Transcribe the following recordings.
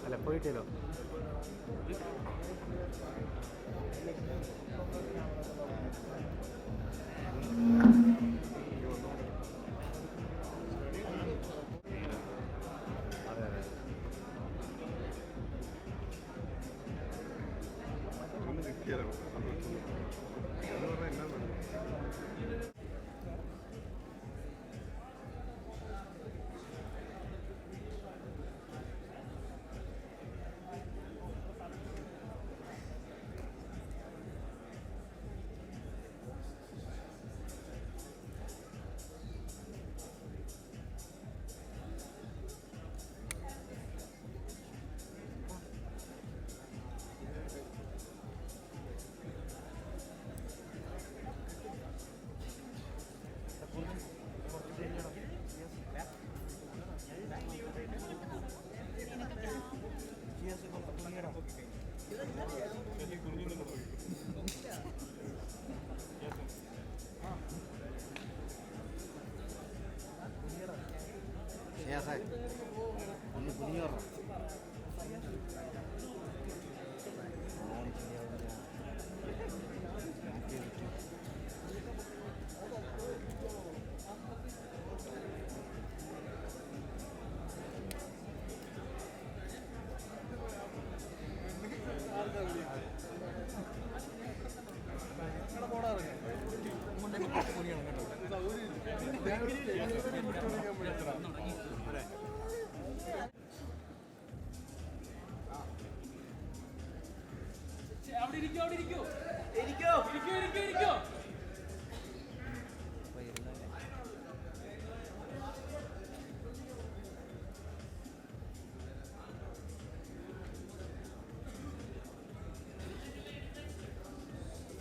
അല്ല പോയിട്ടില്ലോ.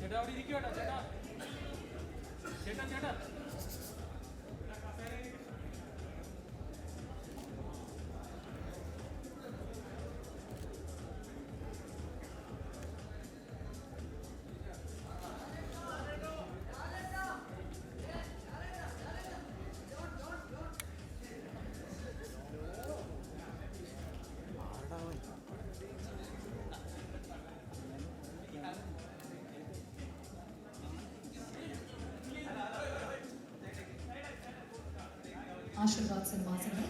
ചേട്ടാ അവിടെ ഇരിക്കോട്ടോ ചേട്ടാ. ചേട്ടാ ചേട്ടാ ആശീർവാദ് സിനിമാസിൻ്റെ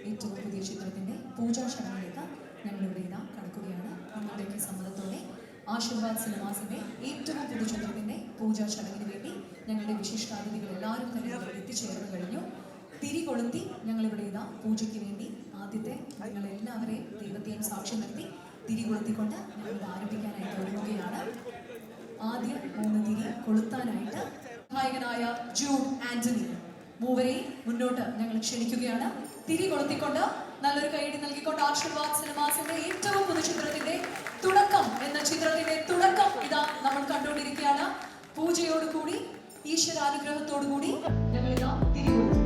ഏറ്റവും പുതിയ ചിത്രത്തിൻ്റെ പൂജാ ചടങ്ങിലേക്ക് ഞങ്ങളിവിടെ ഇതാ കടക്കുകയാണ്. നിങ്ങളുടെയൊക്കെ സമ്മതത്തോടെ ആശീർവാദ് സിനിമാസിൻ്റെ ഏറ്റവും പുതിയ ചിത്രത്തിൻ്റെ പൂജാ ചടങ്ങിന് വേണ്ടി ഞങ്ങളുടെ വിശിഷ്ടാതിഥികൾ എല്ലാവരും തന്നെ ഇവിടെ എത്തിച്ചേർന്ന് കഴിഞ്ഞു. തിരി കൊളുത്തി ഞങ്ങളിവിടെ ഇതാ പൂജയ്ക്ക് വേണ്ടി ആദ്യത്തെ നിങ്ങളെല്ലാവരെയും ദൈവത്തെയും സാക്ഷ്യം നിർത്തി തിരി കൊളുത്തിക്കൊണ്ട് ഞങ്ങളിത് ആരംഭിക്കാനായിട്ട് ഒരുങ്ങുകയാണ്. ആദ്യ 3 തിരി കൊളുത്താനായിട്ട് നായകനായ ജൂഡ് ആന്റണി മൂവരെയും മുന്നോട്ട് ഞങ്ങൾ ക്ഷണിക്കുകയാണ്. തിരി കൊളുത്തിക്കൊണ്ട് നല്ലൊരു കൈയടി നൽകിക്കൊണ്ട് ആശീർവാദ് സിനിമാസിന്റെ ഏറ്റവും പുതിയ ചിത്രത്തിന്റെ തുടക്കം എന്ന ചിത്രത്തിന്റെ തുടക്കം ഇതാ നമ്മൾ കണ്ടുകൊണ്ടിരിക്കുകയാണ്. പൂജയോടുകൂടി ഈശ്വരാനുഗ്രഹത്തോടുകൂടി ഞങ്ങൾ ഇതാ തിരി കൊളുത്തും.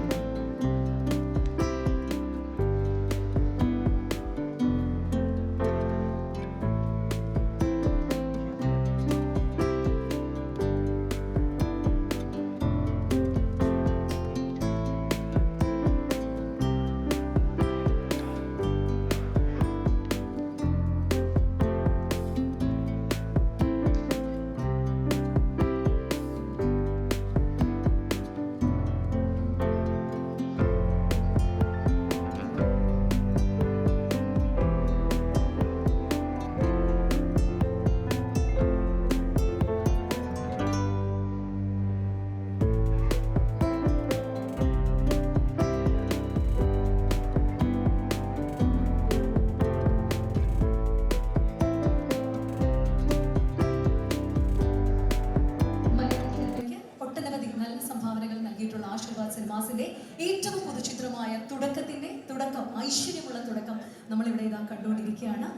ആശീർവാദ് സിനിമാസിന്റെ ഏറ്റവും പുതുചിത്രമായ തുടക്കത്തിന്റെ തുടക്കം, ഐശ്വര്യമുള്ള തുടക്കം നമ്മളിവിടെ ഇതാ കണ്ടുകൊണ്ടിരിക്കുകയാണ്.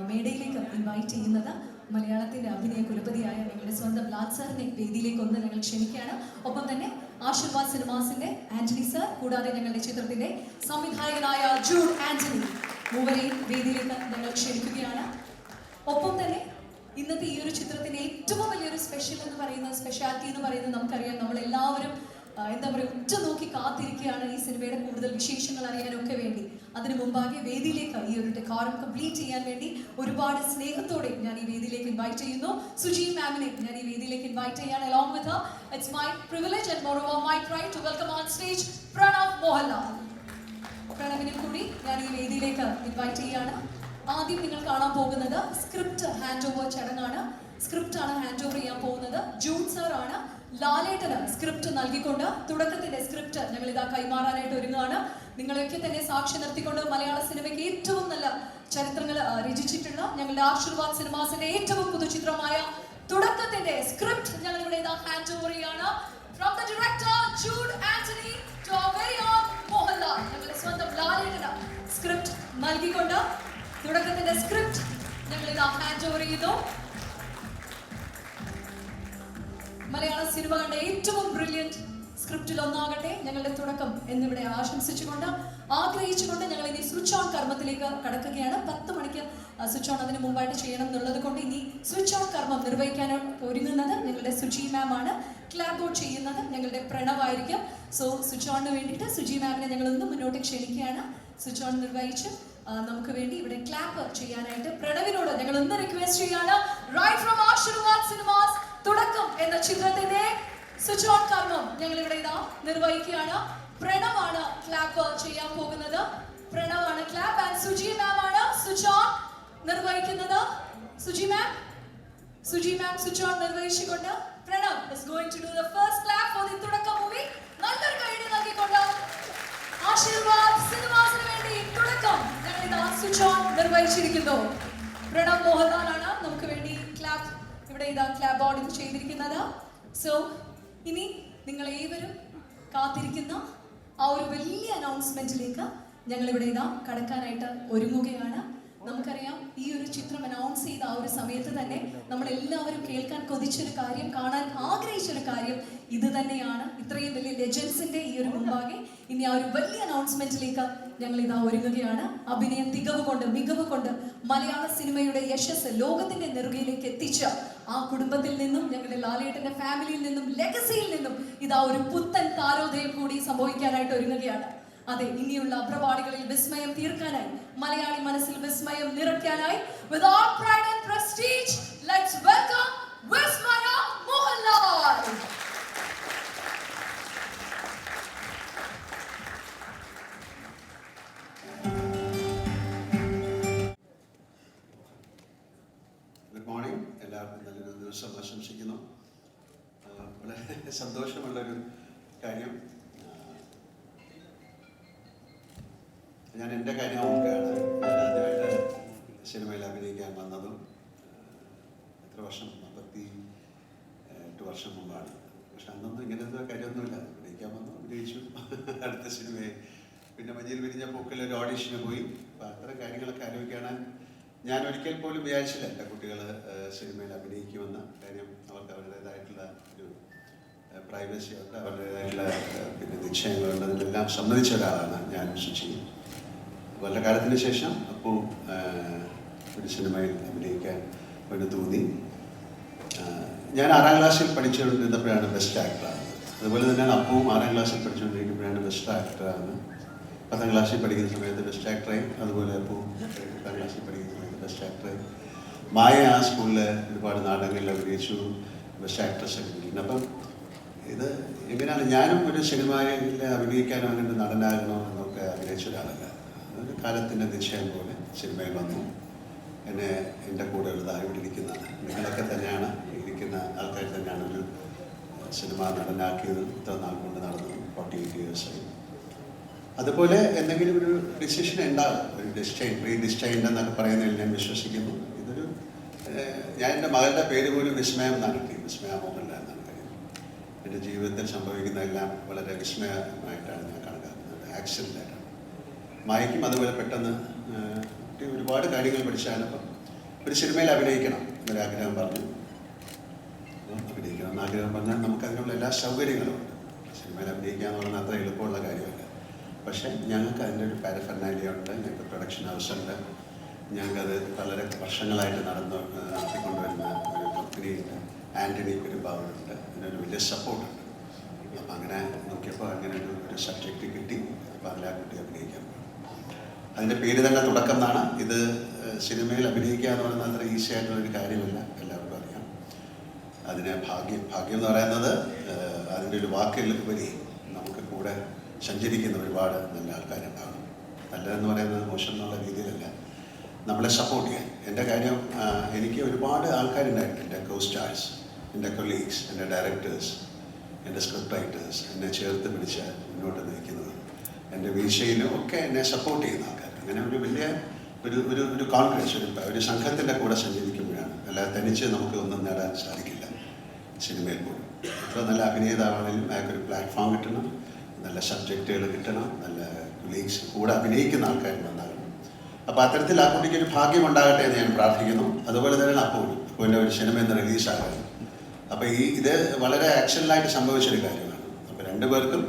മേടയിലേക്ക് ഇൻവൈറ്റ് ചെയ്യുന്നത് മലയാളത്തിന്റെ അഭിനയ കുലപതിയായ ഞങ്ങളുടെ സ്വന്തം ലാൽ സാറിനെ വേദിയിലേക്ക് ഒന്ന് ഞങ്ങൾ ക്ഷണിക്കുകയാണ്. ഒപ്പം തന്നെ ആശീർവാദ് സിനിമാസിന്റെ ആന്റണി സർ, കൂടാതെ ഞങ്ങളുടെ ചിത്രത്തിന്റെ സംവിധായകനായ ജൂഡ് ആന്റണി മൂവരെയും വേദിയിലേക്ക് ഞങ്ങൾ ക്ഷണിക്കുകയാണ്. ഒപ്പം തന്നെ ഇന്നത്തെ ഈ ഒരു ചിത്രത്തിന്റെ ഏറ്റവും വലിയൊരു സ്പെഷ്യാലിറ്റി എന്ന് പറയുന്നത് നമുക്കറിയാം, നമ്മളെല്ലാവരും എന്താ പറയുക ഉറ്റുനോക്കി കാത്തിരിക്കുകയാണ് ഈ സിനിമയുടെ കൂടുതൽ വിശേഷങ്ങൾ അറിയാനൊക്കെ വേണ്ടി. അതിനു മുമ്പാകെ വേദിയിലേക്ക് ഈ ഒരു ഡെക്കോറം കംപ്ലീറ്റ് ചെയ്യാൻ വേണ്ടി ഒരുപാട് സ്നേഹത്തോടെ ഞാൻ ഈ വേദിയിലേക്ക് ഇൻവൈറ്റ് ചെയ്യുന്നു. സുജി മാമിനെ ഞാൻ ഈ വേദിയിലേക്ക് ഇൻവൈറ്റ് ചെയ്യാണ്. Along with her, it's my privilege and moreover my pride to welcome on stage Pranav Mohanlal. പ്രണവിനെ കൂടി ഞാൻ ഈ വേദിയിലേക്ക് ഇൻവൈറ്റ് ചെയ്യാണ്. ആദ്യം നിങ്ങൾ കാണാൻ പോകുന്നത് സ്ക്രിപ്റ്റ് ഹാൻഡ് ഓവർ ചടങ്ങാണ്. സ്ക്രിപ്റ്റാണ് ഹാൻഡ് ഓവർ ചെയ്യാൻ പോകുന്നത്. ജൂൺ സാർ ആണ് ലാലേട്ടന് സ്ക്രിപ്റ്റ് നൽകിക്കൊണ്ട് തുടക്കത്തിന്റെ സ്ക്രിപ്റ്റ് ഞങ്ങൾ ഇതാ കൈമാറാനായിട്ട് ഒരുങ്ങുകയാണ്. നിങ്ങളെയൊക്കെ തന്നെ സാക്ഷി നിർത്തിക്കൊണ്ട് മലയാള സിനിമയ്ക്ക് ഏറ്റവും നല്ല ചരിത്രങ്ങൾ രചിച്ചിട്ടുള്ള ഞങ്ങളുടെ ആശീർവാദ് സിനിമാസിന്റെ ഏറ്റവും പുതുചിത്രമായ തുടക്കത്തിന്റെ സ്ക്രിപ്റ്റ് ഞങ്ങൾ ഇവിടെ ഇതാ ഹാൻഡ് ഓവർ ചെയ്യാണ്. From the director Jude Anthony to our very own Mohanlal, ഞങ്ങളുടെ സ്വന്തം ലാലേട്ടന് സ്ക്രിപ്റ്റ് നൽകിക്കൊണ്ട് തുടക്കത്തിന്റെ സ്ക്രിപ്റ്റ് ഞങ്ങൾ ഇതാ ഹാൻഡ് ഓവർ ചെയ്തു. മലയാള സിനിമ കണ്ട ഏറ്റവും ബ്രില്യന്റ് സ്ക്രിപ്റ്റിൽ ഒന്നാകട്ടെ ഞങ്ങളുടെ തുടക്കം എന്നിവിടെ ആശംസിച്ചുകൊണ്ട് ആഗ്രഹിച്ചുകൊണ്ട് ഞങ്ങൾ ഇനി സ്വിച്ച് ഓൺ കർമ്മത്തിലേക്ക് കടക്കുകയാണ്. 10 മണിക്ക് സ്വിച്ച് ഓൺ അതിന് മുമ്പായിട്ട് ചെയ്യണം എന്നുള്ളത് കൊണ്ട് ഇനി സ്വിച്ച് ഓൺ കർമ്മം നിർവഹിക്കാൻ ഒരുങ്ങുന്നത് ഞങ്ങളുടെ സുജി മാം ആണ്. ക്ലാപ്പ് ഔട്ട് ചെയ്യുന്നത് ഞങ്ങളുടെ പ്രണവായിരിക്കും. സോ സ്വിച്ച് ഓണിന് വേണ്ടിയിട്ട് സുജി മാമിനെ ഞങ്ങൾ ഒന്ന് മുന്നോട്ട് ക്ഷണിക്കുകയാണ്. സ്വിച്ച് ഓൺ നിർവഹിച്ച് നമുക്ക് വേണ്ടി ഇവിടെ ക്ലാപ്പ് ചെയ്യാനായിട്ട് പ്രണവിനോട് ഞങ്ങൾ ഒന്ന് റിക്വസ്റ്റ് ചെയ്യാണ്. റൈറ്റ് ഫ്രം ആശീർവാദ് സിനിമാസ് തുടക്കം എന്ന ചിത്രത്തിന്റെ സ്വിച്ച് ഓൺ കർമ്മം ഞങ്ങൾ ഇവിടെ ഇതാ നിർവഹിക്കുകയാണ്. പ്രണവാണ് ക്ലാപ്പ് ചെയ്യാൻ പോകുന്നത്. പ്രണവാണ് ക്ലാപ്പ് ആൻഡ് സുജി മാം ആണ് സ്വിച്ച് ഓൺ നിർവഹിക്കുന്നത്. സുജി മാം സ്വിച്ച് ഓൺ നിർവഹിച്ചുകൊണ്ട് Pranav is going to do the first clap for the തുടക്കം മൂവി. നല്ലൊരു കൈയ്യടി നൽകിക്കൊണ്ട് ആശീർവാദ് സിനിമാസിന് വേണ്ടി തുടക്കം ഞങ്ങൾ ഇതാ സ്വിച്ച് ഓൺ നിർവഹിച്ചിരിക്കുന്നു. പ്രണവ് മോഹൻലാലാണ് നമുക്ക് വേണ്ടി ക്ലാപ്പ് ഇവിടെ ഇതാ ക്ലാപ്പ് ബോർഡിൽ ചെയ്തിരിക്കുന്നത്. സോ ഇനി നിങ്ങൾ ഏവരും കാത്തിരിക്കുന്ന ആ ഒരു വലിയ അനൗൺസ്മെന്റിലേക്ക് ഞങ്ങൾ ഇവിടെ ഇതാ കടക്കാനായിട്ട് ഒരുങ്ങുകയാണ്. നമുക്കറിയാം ഈ ഒരു ചിത്രം അനൗൺസ് ചെയ്ത ആ ഒരു സമയത്ത് തന്നെ നമ്മൾ എല്ലാവരും കേൾക്കാൻ കൊതിച്ചൊരു കാര്യം, കാണാൻ ആഗ്രഹിച്ചൊരു കാര്യം ഇത് തന്നെയാണ്. ഇത്രയും വലിയ ലെജൻസിന്റെ ഈ ഒരു മുമ്പാകെ ഇനി ആ ഒരു വലിയ അനൗൺസ്മെന്റിലേക്ക് ഞങ്ങൾ ഇതാ ഒരുങ്ങുകയാണ്. അഭിനയ മികവ് കൊണ്ട് മലയാള സിനിമയുടെ യശസ് ലോകത്തിന്റെ നെറുകയിലേക്ക് എത്തിച്ച ആ കുടുംബത്തിൽ നിന്നും ഞങ്ങളുടെ ലാലേട്ടന്റെ ഫാമിലിയിൽ നിന്നും ലെഗസിയിൽ നിന്നും ഇതാ ഒരു പുത്തൻ താരോദയം കൂടി സംഭവിക്കാനായിട്ട് ഒരുങ്ങുകയാണ്. അതെ, ഇനിയുള്ള അപ്രപാടികളിൽ വിസ്മയം തീർക്കാനായി, മലയാളി മനസ്സിൽ വിസ്മയം നിറയ്ക്കാനായി, with all pride and prestige, let's welcome Vismaya Mohanlal. Good morning. എല്ലാവർക്കും നല്ലൊരു ദിവസം ആശംസിക്കുന്നു. വളരെ സന്തോഷമുള്ളൊരു കാര്യം, ഞാൻ എൻ്റെ കാര്യം ഓർക്കുകയാണ്. ഞാൻ ആദ്യമായിട്ട് സിനിമയിൽ അഭിനയിക്കാൻ വന്നതും എത്ര വർഷം, 48 വർഷം മുമ്പാണ്. പക്ഷെ അന്നൊന്നും ഇങ്ങനത്തെ കാര്യമൊന്നുമില്ല. അഭിനയിക്കാൻ വന്നു, അഭിനയിച്ചു, അടുത്ത സിനിമയെ പിന്നെ മഞ്ഞിൽ വിരിഞ്ഞ പൂക്കളിൽ ഒരു ഓഡീഷന് പോയി. അപ്പം അത്തരം കാര്യങ്ങളൊക്കെ ആലോചിക്കാണ്. ഞാൻ ഒരിക്കൽ പോലും വിചാരിച്ചില്ല എൻ്റെ കുട്ടികൾ സിനിമയിൽ അഭിനയിക്കുമെന്ന്. കാര്യം അവർക്ക് അവരുടേതായിട്ടുള്ള ഒരു പ്രൈവസി ഉണ്ട്, അവരുടേതായിട്ടുള്ള പിന്നെ നിശ്ചയങ്ങളുണ്ട്. അതിനെല്ലാം സമ്മതിച്ച ഒരാളാണ് ഞാൻ ശുചി. വളരെ കാലത്തിന് ശേഷം അപ്പോൾ ഒരു സിനിമയിൽ അഭിനയിക്കാൻ ഒരു തോന്നി. ഞാൻ 6ാം ക്ലാസ്സിൽ പഠിച്ചുകൊണ്ടിരുന്നപ്പോഴാണ് ബെസ്റ്റ് ആക്ടറാണ്. അതുപോലെ തന്നെയാണ് അപ്പവും 6ാം ക്ലാസ്സിൽ പഠിച്ചുകൊണ്ടിരിക്കുമ്പോഴാണ് ബെസ്റ്റ് ആക്ടറാണ്. 10ാം ക്ലാസ്സിൽ പഠിക്കുന്ന സമയത്ത് ബെസ്റ്റ് ആക്ടറായി. അതുപോലെ അപ്പോൾ 8ാം ക്ലാസ്സിൽ പഠിക്കുന്ന സമയത്ത് ബെസ്റ്റ് ആക്ടറായി. മായ ആ സ്കൂളിൽ ഒരുപാട് നാടകങ്ങളിൽ അഭിനയിച്ചു, ബെസ്റ്റ് ആക്ട്രസ് ഒക്കെ കിട്ടുന്നു. അപ്പം ഇത് എങ്ങനെയാണ്, ഞാനും ഒരു സിനിമയിൽ അഭിനയിക്കാനോ അങ്ങനെ നടനാകണോ എന്നൊക്കെ ആഗ്രഹിച്ച ഒരാളല്ല. അതൊരു കാലത്തിൻ്റെ നിശ്ചയം പോലെ സിനിമയിൽ വന്നു. എന്നെ എൻ്റെ കൂടെ ഉള്ളതായി ഇവിടെ ഇരിക്കുന്ന നിങ്ങളൊക്കെ തന്നെയാണ്, ഇരിക്കുന്ന ആൾക്കാർ തന്നെയാണ് ഒരു സിനിമ നടനാക്കിയത്. ഇത്ര നാൾ കൊണ്ട് നടന്നു, 48 ഇയേഴ്സായി. അതുപോലെ എന്തെങ്കിലും ഒരു ഡിസിഷൻ ഉണ്ടാകും, ഒരു പ്രീ ഡിസ്റ്റൈൻഡ് എന്നൊക്കെ പറയുന്നതിൽ ഞാൻ വിശ്വസിക്കുന്നു. ഇതൊരു ഞാൻ എൻ്റെ മകളുടെ പേര് പോലും വിസ്മയം എന്നാണ് കിട്ടിയത്, വിസ്മയ മോഹൻലാൽ എന്നാണ് കഴിയുന്നത്. എൻ്റെ ജീവിതത്തിൽ സംഭവിക്കുന്നതെല്ലാം വളരെ വിസ്മയമായിട്ടാണ് ഞാൻ കണക്കാക്കുന്നത്, ആക്സിഡൻ്റായിട്ടാണ്. മായയ്ക്കും അതുപോലെ പെട്ടെന്ന് ഒരുപാട് കാര്യങ്ങൾ പഠിച്ചാലും ഒരു സിനിമയിൽ അഭിനയിക്കണം എന്നൊരാഗ്രഹം പറഞ്ഞു. അഭിനയിക്കണം എന്നാഗ്രഹം പറഞ്ഞാൽ നമുക്കതിനുള്ള എല്ലാ സൗകര്യങ്ങളും ഉണ്ട്. സിനിമയിൽ അഭിനയിക്കുക എന്ന് പറഞ്ഞാൽ അത്ര എളുപ്പമുള്ള കാര്യമല്ല. പക്ഷേ ഞങ്ങൾക്ക് അതിൻ്റെ ഒരു പാരഫെർനാലിയ ഉണ്ട്, ഞങ്ങൾക്ക് പ്രൊഡക്ഷൻ ഹൗസ് ഉണ്ട്, ഞങ്ങൾക്കത് വളരെ വർഷങ്ങളായിട്ട് നടത്തിക്കൊണ്ടുവരുന്ന ഒരു കമ്പനിയുണ്ട്, ആൻ്റണി പെരുമ്പാവൂരുണ്ട്. അതിനൊരു വലിയ സപ്പോർട്ടുണ്ട്. അപ്പം അങ്ങനെ നോക്കിയപ്പോൾ അങ്ങനെ ഒരു സബ്ജക്റ്റ് കിട്ടി. അപ്പോൾ അതിൽ ആ കുട്ടി അഭിനയിക്കാൻ പോയി. അതിൻ്റെ പേര് തന്നെ തുടക്കം എന്നാണ്. ഇത് സിനിമയിൽ അഭിനയിക്കുക എന്ന് പറയുന്നത് അത്ര ഈസി ആയിട്ടുള്ളൊരു കാര്യമല്ല, എല്ലാവർക്കും അറിയാം. അതിന് ഭാഗ്യം എന്ന് പറയുന്നത് അതിൻ്റെ ഒരു വാക്കുകളിലുപരി നമുക്ക് കൂടെ സഞ്ചരിക്കുന്ന ഒരുപാട് നല്ല ആൾക്കാരുണ്ടാവണം. നല്ലതെന്ന് പറയുന്നത് മോശം എന്നുള്ള രീതിയിലല്ല, നമ്മളെ സപ്പോർട്ട് ചെയ്യാൻ. എൻ്റെ കാര്യം എനിക്ക് ഒരുപാട് ആൾക്കാരുണ്ടായിരുന്നു, എൻ്റെ കോ സ്റ്റാർസ്, എൻ്റെ കൊളീഗ്സ്, എൻ്റെ ഡയറക്ടേഴ്സ്, എൻ്റെ സ്ക്രിപ്റ്റ് റൈറ്റേഴ്സ്, എന്നെ ചേർത്ത് പിടിച്ച് മുന്നോട്ട് നയിക്കുന്നത്, എൻ്റെ വീഴ്ചയിലും ഒക്കെ എന്നെ സപ്പോർട്ട് ചെയ്യുന്ന ആൾക്കാർ. അങ്ങനെ ഒരു വലിയ ഒരു കോൺഫിഡൻസ്, ഒരു സംഘത്തിൻ്റെ കൂടെ സഞ്ചരിക്കുമ്പോഴാണ്. അല്ലാതെ തനിച്ച് നമുക്ക് ഒന്നും നേടാൻ സാധിക്കില്ല. സിനിമയിൽ പോലും എത്ര നല്ല അഭിനേതാവാണെങ്കിലും അയാൾക്കൊരു പ്ലാറ്റ്ഫോം കിട്ടണം, നല്ല സബ്ജക്റ്റുകൾ കിട്ടണം, നല്ല കൊളീഗ്സ് കൂടെ അഭിനയിക്കുന്ന ആൾക്കാർ നന്നാകണം. അപ്പോൾ അത്തരത്തിൽ ആ കുട്ടിക്ക് ഒരു ഭാഗ്യം ഉണ്ടാകട്ടെ എന്ന് ഞാൻ പ്രാർത്ഥിക്കുന്നു. അതുപോലെ തന്നെയാണ് അപ്പൂവിൻ്റെ ഒരു സിനിമ എന്ന് റിലീസാകുന്നത്. അപ്പോൾ ഇത് വളരെ ആക്ഷനിലായിട്ട് സംഭവിച്ചൊരു കാര്യമാണ്. അപ്പോൾ രണ്ടുപേർക്കും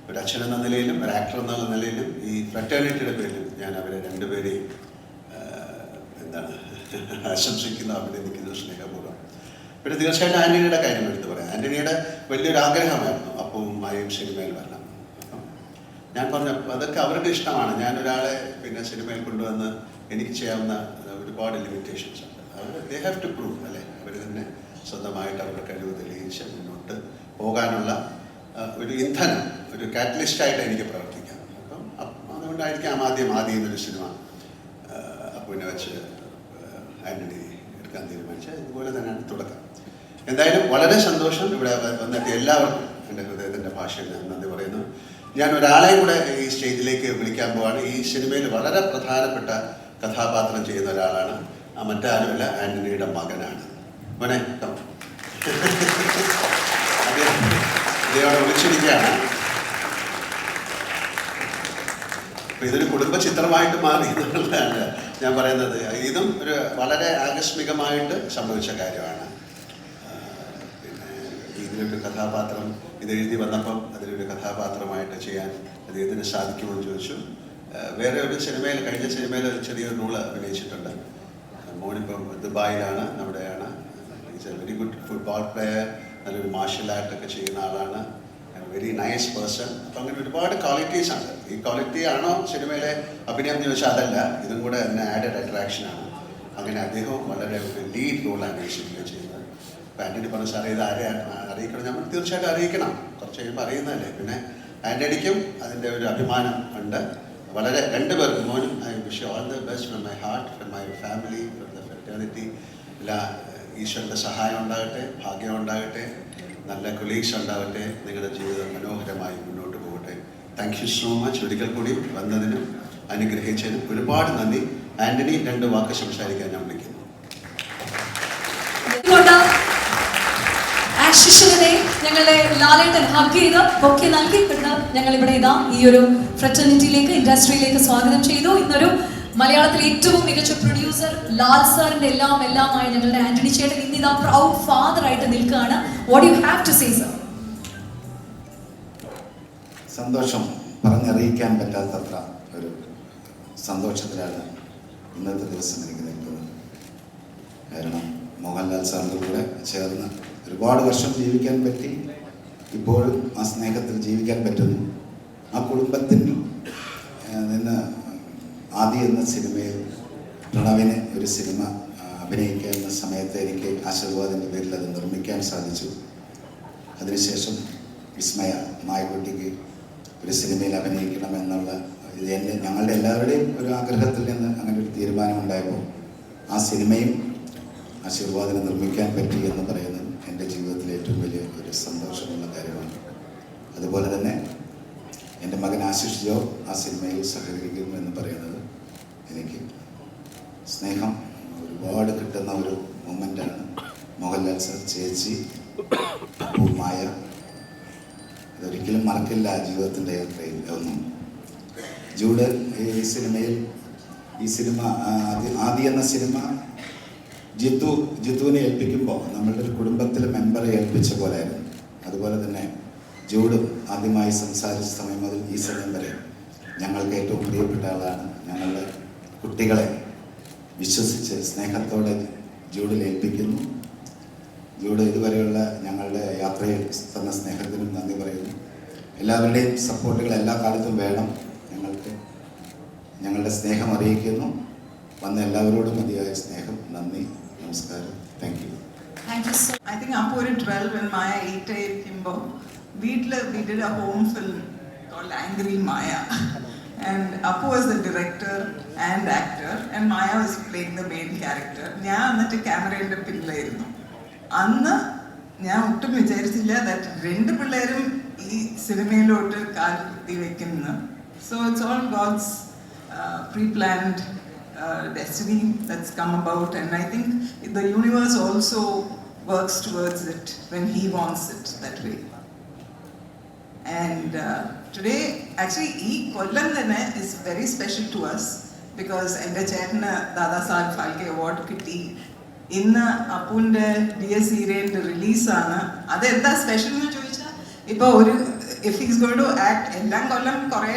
ഒരു അച്ഛൻ എന്ന നിലയിലും ഒരു ആക്ടർ എന്നുള്ള നിലയിലും ഈ ഫ്രറ്റേണിറ്റിയുടെ പേരിലും ഞാൻ അവരെ രണ്ടുപേരെയും ആശംസിക്കുന്നു, അഭിനന്ദിക്കുന്നു സ്നേഹപൂർവ്വം. പിന്നെ തീർച്ചയായിട്ടും ആൻ്റണിയുടെ കാര്യം എടുത്ത് പറയാം. ആൻ്റണിയുടെ വലിയൊരു ആഗ്രഹമായിരുന്നു അപ്പവും മായയും സിനിമയിൽ വരണം. അപ്പം ഞാൻ പറഞ്ഞു അതൊക്കെ അവരുടെ ഇഷ്ടമാണ്. ഞാനൊരാളെ പിന്നെ സിനിമയിൽ കൊണ്ടുവന്ന് എനിക്ക് ചെയ്യാവുന്ന ഒരുപാട് ലിമിറ്റേഷൻസ് ഉണ്ട്. ദേ ഹാവ് ടു പ്രൂവ് അല്ലേ, അവർ തന്നെ സ്വന്തമായിട്ട് അവരുടെ കഴിവ് തെളിയിച്ച് മുന്നോട്ട് പോകാനുള്ള ഒരു ഇന്ധനം, ഒരു കാറ്റലിസ്റ്റായിട്ട് എനിക്ക് പ്രവർത്തിക്കാം. അപ്പം അതുകൊണ്ടായിരിക്കാം ആദ്യം എന്നൊരു സിനിമ അപ്പുവിനെ വെച്ച് ആൻ്റണി എടുക്കാൻ തീരുമാനിച്ചത്. ഇതുപോലെ തന്നെയാണ് തുടക്കം. എന്തായാലും വളരെ സന്തോഷം ഇവിടെ വന്നിട്ട് എല്ലാവർക്കും എൻ്റെ ഹൃദയത്തിൻ്റെ ഭാഷയിൽ ഞാൻ നന്ദി പറയുന്നു. ഞാൻ ഒരാളെ കൂടെ ഈ സ്റ്റേജിലേക്ക് വിളിക്കാൻ പോവാണ്. ഈ സിനിമയിൽ വളരെ പ്രധാനപ്പെട്ട കഥാപാത്രം ചെയ്യുന്ന ഒരാളാണ്. മറ്റാരുമല്ല, ആൻ്റണിയുടെ മകനാണ്. മോനെ ഇതേവിടെ വിളിച്ചിരിക്കുകയാണ്. അപ്പം ഇതൊരു കുടുംബ ചിത്രമായിട്ട് മാറി എന്നുള്ളതാണ് ഞാൻ പറയുന്നത്. ഇതും ഒരു വളരെ ആകസ്മികമായിട്ട് സംഭവിച്ച കാര്യമാണ്. പിന്നെ ഇതിലൊരു കഥാപാത്രം ഇതെഴുതി വന്നപ്പം അതിലൊരു കഥാപാത്രമായിട്ട് ചെയ്യാൻ അദ്ദേഹത്തിന് സാധിക്കുമോ എന്ന് ചോദിച്ചു. വേറെ ഒരു സിനിമയിൽ, കഴിഞ്ഞ സിനിമയിൽ ചെറിയൊരു റോള് അഭിനയിച്ചിട്ടുണ്ട്. മോനിപ്പം ദുബായിലാണ്, അവിടെയാണ്. Is A very good football player, നല്ലൊരു മാർഷ്യൽ ആർട്ടൊക്കെ ചെയ്യുന്ന ആളാണ്, വെരി നൈസ് പേഴ്സൺ. അപ്പം അങ്ങനെ ഒരുപാട് ക്വാളിറ്റീസ് ഉണ്ട്. ഈ ക്വാളിറ്റി ആണോ സിനിമയിലെ അഭിനയം എന്ന് ചോദിച്ചാൽ അതല്ല, ഇതും കൂടെ അതിന് ആഡഡ് അട്രാക്ഷനാണ്. അങ്ങനെ അദ്ദേഹവും വളരെ ഒരു ലീഡ് റോളാണ് ഈ സിനിമ ചെയ്യുന്നത്. അപ്പം ആൻ്റണി പറഞ്ഞ സാറേ ഇത് ആരെ അറിയിക്കണം, നമ്മൾ തീർച്ചയായിട്ടും അറിയിക്കണം, കുറച്ച് കഴിയുമ്പോൾ അറിയുന്നതല്ലേ. പിന്നെ ആൻ്റണിക്കും അതിൻ്റെ ഒരു അഭിമാനം ഉണ്ട്. വളരെ രണ്ടുപേർക്കും, മോനും I wish all the best from my heart, from my family, from the fraternity. എല്ലാ ഈശ്വരൻ്റെ സഹായം ഉണ്ടാകട്ടെ, ഭാഗ്യം ഉണ്ടാകട്ടെ, നല്ല കൊളീഗ്സ് ഉണ്ടാകട്ടെ. നിങ്ങളുടെ ജീവിതം മനോഹരമായി മുന്നോട്ട് പോകട്ടെ. Thank you so much. ഒരിക്കൽ കൂടി വന്നതിനും അനുഗ്രഹിച്ചതിനും ഒരുപാട് നന്ദി. ആൻ്റണി രണ്ട് വാക്ക് സംസാരിക്കാൻ ഞാൻ വിളിക്കുന്നു. ഞങ്ങളുടെ ലാലേട്ടൻ ഹഗ് ചെയ്ത് ഒക്കെ നൽകിക്കൊണ്ട് ഞങ്ങൾ ഇവിടെ ഇതാ ഈ ഒരു ഫ്രറ്റർണിറ്റിയിലേക്ക്, ഇൻഡസ്ട്രിയിലേക്ക് സ്വാഗതം ചെയ്തു. ഇന്നൊരു മലയാളത്തിലെ ഏറ്റവും മികച്ച പ്രൊഡ്യൂസർ ലാൽ സാറിന്റെ എല്ലാമായി ഞങ്ങളുടെ ആന്റണി ചേട്ടൻ ഇന്നിതാ പ്രൗഡ് ഫാദർ ആയിട്ട് നിൽക്കുകയാണ്. What you have to say sir? സന്തോഷം പറഞ്ഞറിയിക്കാൻ പറ്റാത്തത്ര ഒരു സന്തോഷത്തിലാണ് ഇന്നത്തെ ദിവസം എനിക്ക് നിൽക്കുന്നത്. കാരണം മോഹൻലാൽ സാറിൻ്റെ കൂടെ ചേർന്ന് ഒരുപാട് വർഷം ജീവിക്കാൻ പറ്റി. ഇപ്പോഴും ആ സ്നേഹത്തിൽ ജീവിക്കാൻ പറ്റുന്നു. ആ കുടുംബത്തിൽ നിന്ന് ആദി എന്ന സിനിമയിൽ പ്രണവിന് ഒരു സിനിമ അഭിനയിക്കുന്ന സമയത്ത് എനിക്ക് ആശീർവാദിൻ്റെ പേരിൽ അത് നിർമ്മിക്കാൻ സാധിച്ചു. അതിനുശേഷം വിസ്മയ മായക്കുട്ടിക്ക് ഒരു സിനിമയിൽ അഭിനയിക്കണമെന്നുള്ള ഞങ്ങളുടെ എല്ലാവരുടെയും ഒരു ആഗ്രഹത്തിൽ നിന്ന് അങ്ങനെ ഒരു തീരുമാനമുണ്ടായപ്പോൾ ആ സിനിമയും ആശീർവാദിനെ നിർമ്മിക്കാൻ പറ്റി എന്ന് പറയുന്നത് എൻ്റെ ജീവിതത്തിലെ ഏറ്റവും വലിയ ഒരു സന്തോഷമുള്ള കാര്യമാണ്. അതുപോലെ തന്നെ എൻ്റെ മകൻ ആശിഷ് ജോ ആ സിനിമയിൽ സഹകരിക്കുന്നു എന്ന് പറയുന്നത് എനിക്ക് സ്നേഹം ഒരുപാട് കിട്ടുന്ന ഒരു മൊമെൻ്റാണ്. മോഹൻലാൽ സർ, ചേച്ചി, മായ, അതൊരിക്കലും മറക്കില്ല ജീവിതത്തിൻ്റെ യാത്രയിൽ ഒന്നും. ജൂഡ് ഈ സിനിമ ആദി എന്ന സിനിമ ജിത്തുവിനെ ഏൽപ്പിക്കുമ്പോൾ നമ്മളുടെ ഒരു കുടുംബത്തിലെ മെമ്പറെ ഏൽപ്പിച്ച പോലെയായിരുന്നു. അതുപോലെ തന്നെ ജൂഡും ആദ്യമായി സംസാരിച്ച സമയം മുതൽ ഈ സമയം വരെ ഞങ്ങൾക്ക് ഏറ്റവും പ്രിയപ്പെട്ട ആളാണ്. ഞങ്ങളുടെ കുട്ടികളെ വിശ്വസിച്ച് സ്നേഹത്തോടെ ജൂഡിൽ ഏൽപ്പിക്കുന്നു. ജൂഡ് ഇതുവരെയുള്ള ഞങ്ങളുടെ യാത്രയിൽ തന്ന സ്നേഹത്തിനും നന്ദി പറയുന്നു. എല്ലാവരുടെയും സപ്പോർട്ടുകൾ എല്ലാ കാലത്തും വേണം. ഞങ്ങളുടെ സ്നേഹം അറിയിക്കുന്നു. വന്ന എല്ലാവരോടും മതിയായ സ്നേഹം. നന്ദി, നമസ്കാരം. Thank U. I think Appu at 12 when Maya 8 ആയിരിക്കുമ്പോൾ വീട്ടിൽ we did a home film called Angry Maya. And Appu was the director and actor and Maya was playing the main character. ഞാൻ എന്നിട്ട് ക്യാമറയുടെ പിന്നിലായിരുന്നു. അന്ന് ഞാൻ ഒട്ടും വിചാരിച്ചില്ല ദാറ്റ് 2 പിള്ളേരും ഈ സിനിമയിലോട്ട് കാൽ കുത്തി വെക്കുന്നു. So it's all God's pre-planned destiny that's come about, and I think the universe also works towards it when he wants it that way. And today actually ee kollam thane is very special to us because ende chetna Dada Saheb Phalke award kitti. ഇന്ന് അപ്പുവിൻ്റെ DS Heroine release ആണ്. അതെന്താ special എന്ന് ചോദിച്ചാൽ ഇപ്പോൾ ഒരു if he's going to act എല്ലാം കൊല്ലം കുറേ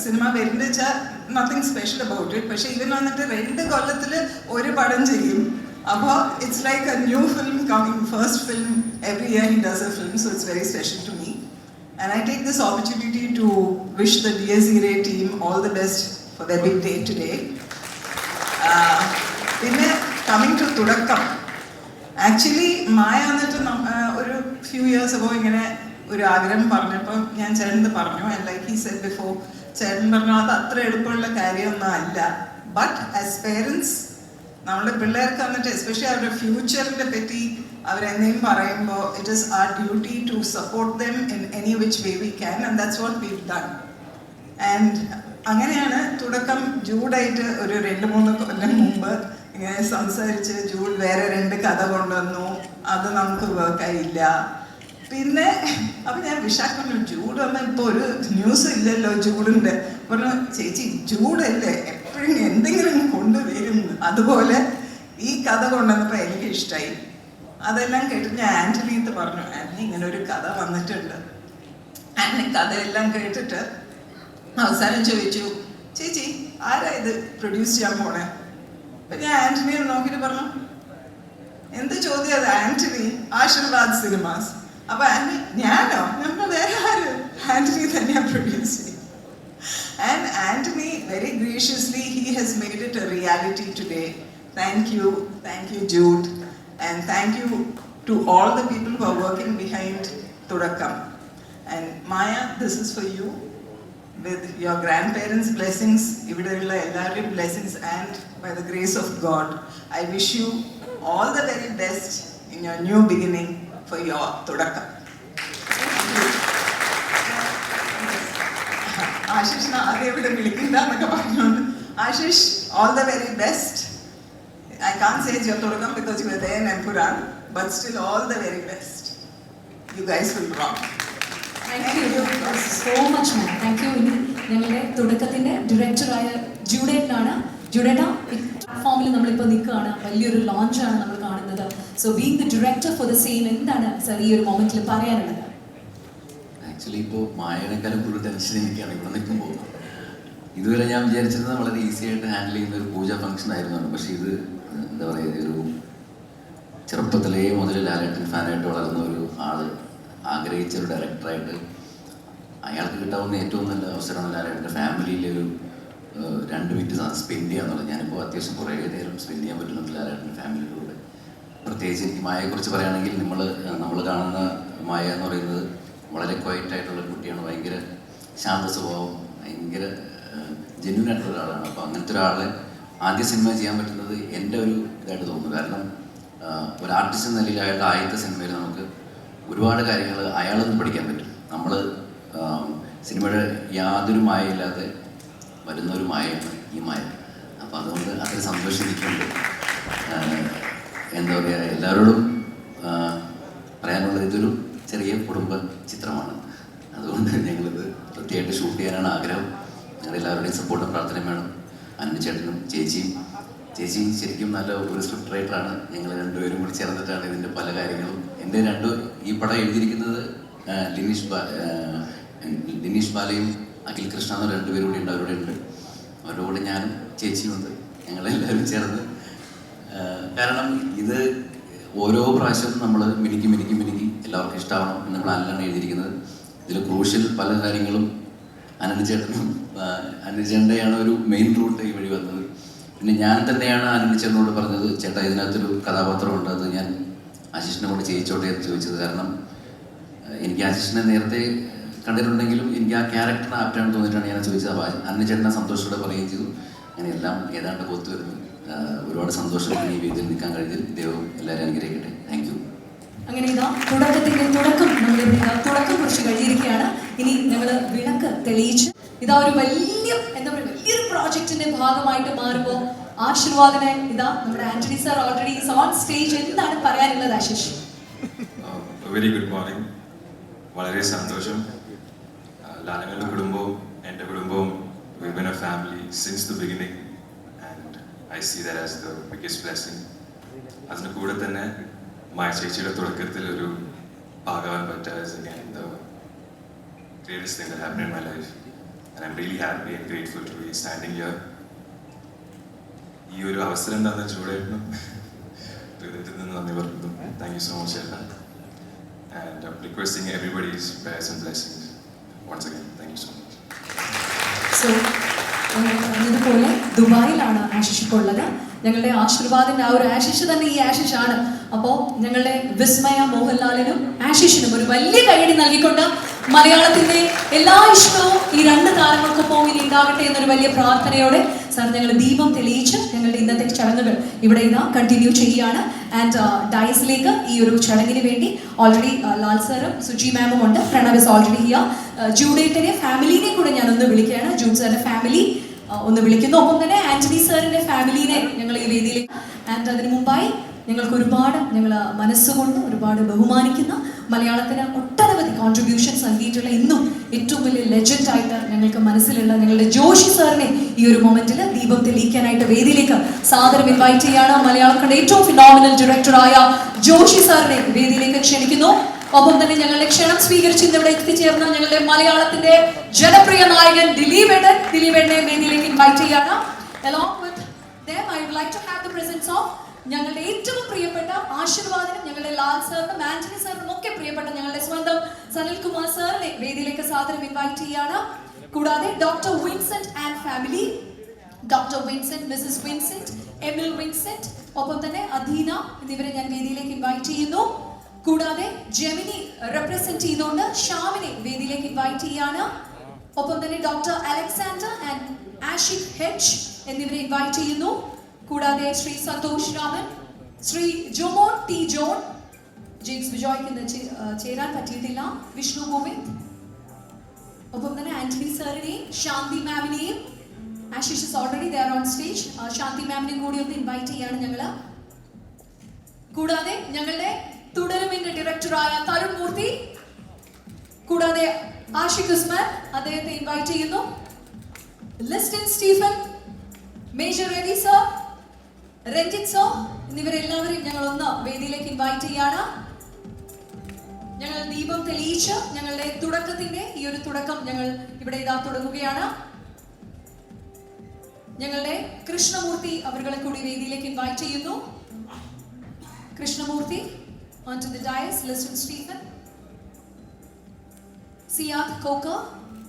cinema വരുന്നത് വെച്ചാൽ nothing special about it. പക്ഷേ ഇവൻ വന്നിട്ട് 2 കൊല്ലത്തിൽ ഒരു പടം ചെയ്യും. അപ്പോൾ it's like a new film coming, first film every year he does a film, so it's very special to me. And I take this opportunity to wish the DS Heroine team all the best for their big day today. പിന്നെ coming to തുടക്കം, actually മായ എന്നിട്ട് ഒരു few years ago ഇങ്ങനെ ഒരു ആഗ്രഹം പറഞ്ഞപ്പോൾ ഞാൻ ചേട്ടന് പറഞ്ഞു, and like he said before, ചേട്ടൻ പറഞ്ഞു അത് അത്ര എളുപ്പമുള്ള കാര്യമൊന്നും അല്ല. ബട്ട് ആസ് പേരൻസ് നമ്മുടെ പിള്ളേർക്ക് വന്നിട്ട് എസ്പെഷ്യലി അവരുടെ ഫ്യൂച്ചറിനെ പറ്റി അവരെന്തെങ്കിലും പറയുമ്പോൾ it is our duty to support them in any which way we can, and that's what we done. And അങ്ങനെയാണ് തുടക്കം. ജൂഡായിട്ട് ഒരു 2-3 കൊല്ലം മുമ്പ് ഇങ്ങനെ സംസാരിച്ച് ജൂഡ് വേറെ 2 കഥ കൊണ്ടുവന്നു, അത് നമുക്ക് വർക്കായില്ല. പിന്നെ അപ്പം ഞാൻ വിശാഖ ജൂഡ് വന്നാൽ ഇപ്പോൾ ഒരു ന്യൂസ് ഇല്ലല്ലോ ജൂഡിൻ്റെ. പറഞ്ഞു ചേച്ചി ജൂഡല്ലേ എപ്പോഴും എന്തെങ്കിലും കൊണ്ടുവരും. അതുപോലെ ഈ കഥ കൊണ്ടുവന്നപ്പോൾ എനിക്ക് ഇഷ്ടമായി. അതെല്ലാം കേട്ടിട്ട് ഞാൻ ആൻ്റണിയത്ത് പറഞ്ഞു, ആൻ്റണി ഇങ്ങനെ ഒരു കഥ വന്നിട്ടുണ്ട്. ആൻ്റണി കഥയെല്ലാം കേട്ടിട്ട് അവസാനം ചോദിച്ചു, ചേച്ചി ആരാ ഇത് പ്രൊഡ്യൂസ് ചെയ്യാൻ പോണേ? അപ്പം ഞാൻ ആൻ്റണിയെ നോക്കിയിട്ട് പറഞ്ഞു, എന്ത് ചോദ്യം അത് ആൻ്റണി, ആശീർവാദ് സിനിമാസ്. അപ്പൊ ആൻ്റണി ഞാനോ? നമ്മൾ വേറെ ആര്? ആൻ്റണി തന്നെയാണ് പ്രൊഡ്യൂസ് ചെയ്യും. And Anthony, very graciously, he has made it a reality today. Thank you, Jude, and thank you to all the people who are working behind Thudakkam. And Maya, this is for you, with your grandparents' blessings, ividulla ellarude blessings, and by the grace of God, I wish you all the very best in your new beginning for your Thudakkam. Ashish ആദ്യം ഇവിടെ വിളിക്കുന്നതൊക്കെ പറഞ്ഞുകൊണ്ട് Ashish, all the very best. I can't say it's your തുടക്കം because you were there in Empuran, but still all the very best. You guys will rock. Thank you so much, ma'am. Thank you. ഇനി ഞങ്ങളുടെ തുടക്കത്തിന്റെ ഡയറക്ടറായ ജൂഡേട്ടനാണ്. ജൂഡേട്ട, പ്ലാറ്റ്ഫോമിൽ നമ്മളിപ്പോൾ നിൽക്കുകയാണ്, വലിയൊരു ലോഞ്ചാണ് നമ്മൾ കാണുന്നത്. So being the director for the same, എന്താണ് സാർ ഈ ഒരു മൊമെന്റിൽ പറയാനുള്ളത്? ആക്ച്വലി ഇപ്പോൾ മായനേക്കാളും കൂടുതൽ ടെൻഷൻ എനിക്കാണ് ഇവിടെ നിൽക്കുമ്പോൾ. ഇതുവരെ ഞാൻ വിചാരിച്ചത് വളരെ ഈസി ആയിട്ട് ഹാൻഡിൽ ചെയ്യുന്ന ഒരു പൂജ ഫംഗ്ഷൻ ആയിരുന്നു. പക്ഷേ ഇത് എന്താ പറയുക, ഒരു ചെറുപ്പത്തിലേ മുതൽ ലാലേട്ടൻ ഫാനായിട്ട് വളർന്ന ഒരു ആൾ ആഗ്രഹിച്ച ഒരു ഡയറക്ടറായിട്ട് അയാൾക്ക് കിട്ടാവുന്ന ഏറ്റവും നല്ല അവസരമാണ് ലാലേട്ടൻ്റെ ഫാമിലിയിലെ ഒരു 2 മിനിറ്റ് സ്പെൻഡ് ചെയ്യാന്നുള്ളത്. ഞാനിപ്പോൾ അത്യാവശ്യം കുറേ നേരം സ്പെൻഡ് ചെയ്യാൻ പറ്റുന്നുണ്ട് ലാലേട്ടൻ്റെ ഫാമിലിയിലൂടെ. പ്രത്യേകിച്ച് എനിക്ക് മായയെക്കുറിച്ച് പറയുകയാണെങ്കിൽ നമ്മൾ കാണുന്ന മായ എന്ന് പറയുന്നത് വളരെ ക്വയറ്റായിട്ടുള്ള കുട്ടിയാണ്. ഭയങ്കര ശാന്ത സ്വഭാവം, ഭയങ്കര ജെന്യൂൻ ആയിട്ടുള്ള ഒരാളാണ്. അപ്പോൾ അങ്ങനത്തെ ഒരാളെ ആദ്യ സിനിമ ചെയ്യാൻ പറ്റുന്നത് എൻ്റെ ഒരു ഇതായിട്ട് തോന്നുന്നു. കാരണം ഒരു ആർട്ടിസ്റ്റ് എന്ന നിലയിൽ അയാളുടെ ആദ്യത്തെ സിനിമയിൽ നമുക്ക് ഒരുപാട് കാര്യങ്ങൾ അയാളിൽ നിന്ന് പഠിക്കാൻ പറ്റും. നമ്മൾ സിനിമയുടെ യാതൊരു മായയില്ലാതെ വരുന്ന ഒരു മായയാണ് ഈ മായ. അപ്പോൾ അതുകൊണ്ട് അതിൽ സന്തോഷിക്കുന്നുണ്ട്. എന്താ പറയുക, എല്ലാവരോടും പറയാനുള്ളത് ഇതൊരു ചെറിയ കുടുംബ ചിത്രമാണ്. അതുകൊണ്ട് ഞങ്ങളിത് വൃത്തിയായിട്ട് ഷൂട്ട് ചെയ്യാനാണ് ആഗ്രഹം. ഞങ്ങളെല്ലാവരുടെയും സപ്പോർട്ടും പ്രാർത്ഥനയും വേണം. അന്നച്ചേട്ടനും ചേച്ചി ശരിക്കും നല്ല ഒരു സ്ക്രിപ്റ്റ് റൈറ്ററാണ്. ഞങ്ങൾ 2 പേരും കൂടി ചേർന്നിട്ടാണ് ഇതിൻ്റെ പല കാര്യങ്ങളും. എൻ്റെ ഈ പടം എഴുതിയിരിക്കുന്നത് ലിനീഷ് ബാലയും അഖിൽ കൃഷ്ണ എന്ന 2 പേരും കൂടി ഉണ്ട്. അവരുടെ ഉണ്ട്, അവരുടെ കൂടെ ഞാനും ചേച്ചിയും ഉണ്ട്. ഞങ്ങളെല്ലാവരും ചേർന്ന്, കാരണം ഇത് ഓരോ പ്രാവശ്യവും നമ്മൾ മിനുക്കി എല്ലാവർക്കും ഇഷ്ടമാവണം എന്ന പ്ലാനിലാണ് എഴുതിയിരിക്കുന്നത്. ഇതിൽ ക്രൂഷ്യൽ പല കാര്യങ്ങളും അനുചേട്ടൻ്റെയാണ് ഒരു മെയിൻ റൂട്ട് ഈ വഴി വന്നത്. പിന്നെ ഞാൻ തന്നെയാണ് അനുചേട്ടനോട് പറഞ്ഞത്, ചേട്ടാ ഇതിനകത്തൊരു കഥാപാത്രമുണ്ട്, അത് ഞാൻ ആശിഷിനോട് ചെയ്യിച്ചോട്ടെ എന്ന് ചോദിച്ചത്. കാരണം എനിക്ക് ആശിഷിനെ നേരത്തെ കണ്ടിട്ടുണ്ടെങ്കിലും എനിക്ക് ആ ക്യാരക്ടറിന് ആപ്റ്റാണെന്ന് തോന്നിയിട്ടാണ് ഞാൻ ചോദിച്ചത്. അപ്പോൾ അനുചേട്ടനെ സന്തോഷത്തോടെ പറയുകയും ചെയ്തു. അങ്ങനെ എല്ലാം ഏതാണ്ട് ഒത്തു വരുന്നു. ഒരുപാട് സന്തോഷം ഈ വേദിയിൽ നിൽക്കാൻ കഴിഞ്ഞതിൽ. ദൈവം എല്ലാവരും അനുഗ്രഹിക്കട്ടെ. Thank you. അങ്ങനെ ഇതാ തുടക്കത്തിന്റെ തുടക്കം നമ്മളിവിടെ തുടക്കം കുറിച്ച് കഴിഞ്ഞിരിക്കുകയാണ്. ഇനി ഞങ്ങൾ വിളക്ക് തെളിയിച്ച് ഇതാ ഒരു വലിയൊരു പ്രോജക്റ്റിന്റെ ഭാഗമായിട്ട് മാറുമ്പോൾ ആശീർവാദനെ ഇതാ നമ്മുടെ Antony sir already is on stage. എന്താണ് പറയാനുള്ളത് ആശിഷ്? Very good morning. വളരെ സന്തോഷം. ലാലങ്ങളുടെ കുടുംബവും എൻ്റെ കുടുംബവും we've been a family since the beginning and I see that as the biggest blessing. അതിന് കൂടെ തന്നെ മായ ചേച്ചിയുടെ തുടക്കത്തിൽ ഒരു ഭാഗവാൻ പറ്റുക is again the greatest thing that happened in my life and I'm really happy and grateful to be standing here. ഈ ഒരു അവസരം തന്ന ചൂടായിരുന്നു ഹൃദയത്തിൽ നിന്ന് നന്ദി പറയുന്നു. Thank you so much ചേട്ടാ. And I'm requesting everybody's prayers and blessings once again. Thank you so much. So പറഞ്ഞതുപോലെ ദുബായിലാണ് ആശിഷ് ഇപ്പോൾ ഉള്ളത്. ഞങ്ങളുടെ ആശീർവാദിന്റെ ആ ഒരു ആശിഷ് തന്നെ ഈ ആശിഷ് ആണ്. അപ്പോൾ ഞങ്ങളുടെ വിസ്മയ മോഹൻലാലിനും ആശിഷിനും ഒരു വലിയ കൈയടി നൽകിക്കൊണ്ട് മലയാളത്തിന്റെ എല്ലാ ഇഷ്ടവും ഈ രണ്ട് താരങ്ങൾക്കൊപ്പം ഇനി ഉണ്ടാകട്ടെ എന്നൊരു വലിയ പ്രാർത്ഥനയോടെ സാർ ഞങ്ങൾ ദീപം തെളിയിച്ച് ഞങ്ങളുടെ ഇന്നത്തെ ചടങ്ങുകൾ ഇവിടെ ഇതാ കണ്ടിന്യൂ ചെയ്യുകയാണ്. ആൻഡ് ഡയസിലേക്ക് ഈ ഒരു ചടങ്ങിന് വേണ്ടി ഓൾറെഡി ലാൽ സാറും സുജി മാമും ഉണ്ട്. Pranav is already here. ജൂഡേറ്റിനെ ഫാമിലിനെ കൂടെ ഞാൻ ഒന്ന് വിളിക്കുകയാണ്. ജൂഡ് സാറിന്റെ ഫാമിലി ഒന്ന് വിളിക്കുന്നു. ഒപ്പം തന്നെ ആന്റണി സാറിന്റെ ഫാമിലിനെ ഞങ്ങൾ ഈ വേദിയിലേക്ക്. ആൻഡ് അതിനു മുമ്പായി ഞങ്ങൾക്ക് ഒരുപാട് ഞങ്ങൾ മനസ്സുകൊണ്ട് ഒരുപാട് ബഹുമാനിക്കുന്ന മലയാളത്തിന് ഒട്ടനവധി കോൺട്രിബ്യൂഷൻസ് നൽകിയിട്ടുള്ള ഇന്നും ഏറ്റവും വലിയ ലെജൻഡ് ആയിട്ട് ഞങ്ങൾക്ക് മനസ്സിലുള്ള ഞങ്ങളുടെ ജോഷി സാറിനെ ഈ ഒരു മൊമെന്റിൽ ദീപം തെളിയിക്കാനായിട്ട് വേദിയിലേക്ക് സാദരം ഇൻവൈറ്റ് ചെയ്യാണ്. മലയാളത്തിന്റെ ഏറ്റവും ഫിനോമിനൽ ഡയറക്ടറായ ജോഷി സാറിനെ വേദിയിലേക്ക് ക്ഷണിക്കുന്നു. ഒപ്പം തന്നെ ഞങ്ങളുടെ ക്ഷണം സ്വീകരിച്ച് ഇവിടെ എത്തിച്ചേർന്ന ഞങ്ങളുടെ മലയാളത്തിന്റെ ജനപ്രിയ നായകൻ ദിലീപേട്ടനെ വേദിയിലേക്ക് ഇൻവൈറ്റ് ചെയ്യാണ്. Along with them, I would like to have the presence of ഞങ്ങളുടെ ഏറ്റവും പ്രിയപ്പെട്ട ആശീർവാദനും ഞങ്ങളുടെ ലാൽ സാറിനും ആന്റണി സാറിനും ഒക്കെ പ്രിയപ്പെട്ട ഞങ്ങളുടെ സ്വന്തം സനിൽകുമാർ സാറിനെ വേദിയിലേക്ക് സാദരം ഇൻവൈറ്റ് ചെയ്യാണ്. കൂടാതെ doctor Vincent and family, doctor Vincent, Mrs Vincent, Emil Vincent, ഒപ്പം തന്നെ അധീന എന്നിവരെ ഞാൻ വേദിയിലേക്ക് ഇൻവൈറ്റ് ചെയ്യുന്നു. കൂടാതെ ജെമിനി റെപ്രസെന്റ് ചെയ്തുകൊണ്ട് ഷാമിനെ വേദിയിലേക്ക് ഇൻവൈറ്റ് ചെയ്യാണ്. ഒപ്പം തന്നെ doctor Alexander and Ashiq H എന്നിവരെ ഇൻവൈറ്റ് ചെയ്യുന്നു. കൂടാതെ Shri Santhosh Raman, Shri Jomon T John, James ബിജോയ്ക്ക് ഇന്ന് ചേരാൻ പറ്റിയിട്ടില്ല, വിഷ്ണു ഗോവിന്ദ്, ഒപ്പം തന്നെ ആന്റണി സാറിനെയും ശാന്തി മാമിനെയും. Ashish is already there on stage. Shanthi മാമിനെയും കൂടി ഒന്ന് ഇൻവൈറ്റ് ചെയ്യാണ് ഞങ്ങള്. കൂടാതെ ഞങ്ങളുടെ തുടരുമിന്റെ ഡയറക്ടറായ തരുൺ മൂർത്തി, കൂടാതെ ആഷിഖ് ഉസ്മാൻ, അദ്ദേഹത്തെ ഇൻവൈറ്റ് ചെയ്യുന്നു. Listin Stephen, major Ravi sir, Ranjith sir എന്നിവരെല്ലാവരെയും ഞങ്ങൾ ഒന്ന് വേദിയിലേക്ക് ഇൻവൈറ്റ് ചെയ്യാണ്. ഞങ്ങൾ ദീപം തെളിയിച്ച് ഞങ്ങളുടെ തുടക്കത്തിന്റെ ഈ ഒരു തുടക്കം ഞങ്ങൾ ഇവിടെ ഇതാ തുടങ്ങുകയാണ്. ഞങ്ങളുടെ കൃഷ്ണമൂർത്തി അവരുടെ കൂടി വേദിയിലേക്ക് ഇൻവൈറ്റ് ചെയ്യുന്നു. Krishnamurthy onto the dais, Liston Stephen, Siyad Kokker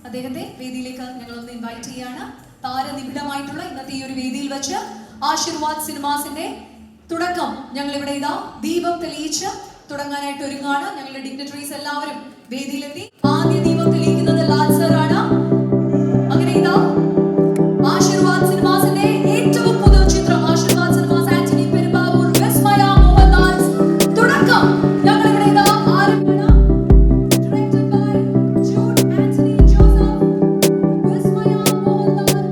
അദ്ദേഹത്തെ വേദിയിലേക്ക് ഞങ്ങൾ ഒന്ന് ഇൻവൈറ്റ് ചെയ്യാണ്. താരനിബിഡമായിട്ടുള്ള ഇന്നത്തെ ഈ ഒരു വേദിയിൽ വെച്ച് ആശീർവാദ് സിനിമാസിന്റെ തുടക്കം ഞങ്ങൾ ഇവിടെ ഇതാ ദീപം തെളിയിച്ച് തുടങ്ങാനായിട്ട് ഒരുങ്ങാണ്. ഞങ്ങളുടെ ഡിഗ്നിറ്ററീസ് എല്ലാവരും വേദിയിലെത്തി. ആദ്യ ദീപം തെളിയിക്കുന്നത് ലാൽ സർ ആണ്. അങ്ങനെ ഇതാ ആശീർവാദ് സിനിമാസിന്റെ ഏറ്റവും പുതിയ ചിത്രം ആശീർവാദ് സിനിമാസ് ആന്റണി പെരുമ്പാവൂർ വിസ്മയ മോഹൻലാൽ തുടക്കം ഞങ്ങൾ ഇവിടെ ഇതാ ആരംഭിക്കണം. Directed by Jude Anthony Joseph, വിസ്മയ മോഹൻലാൽ.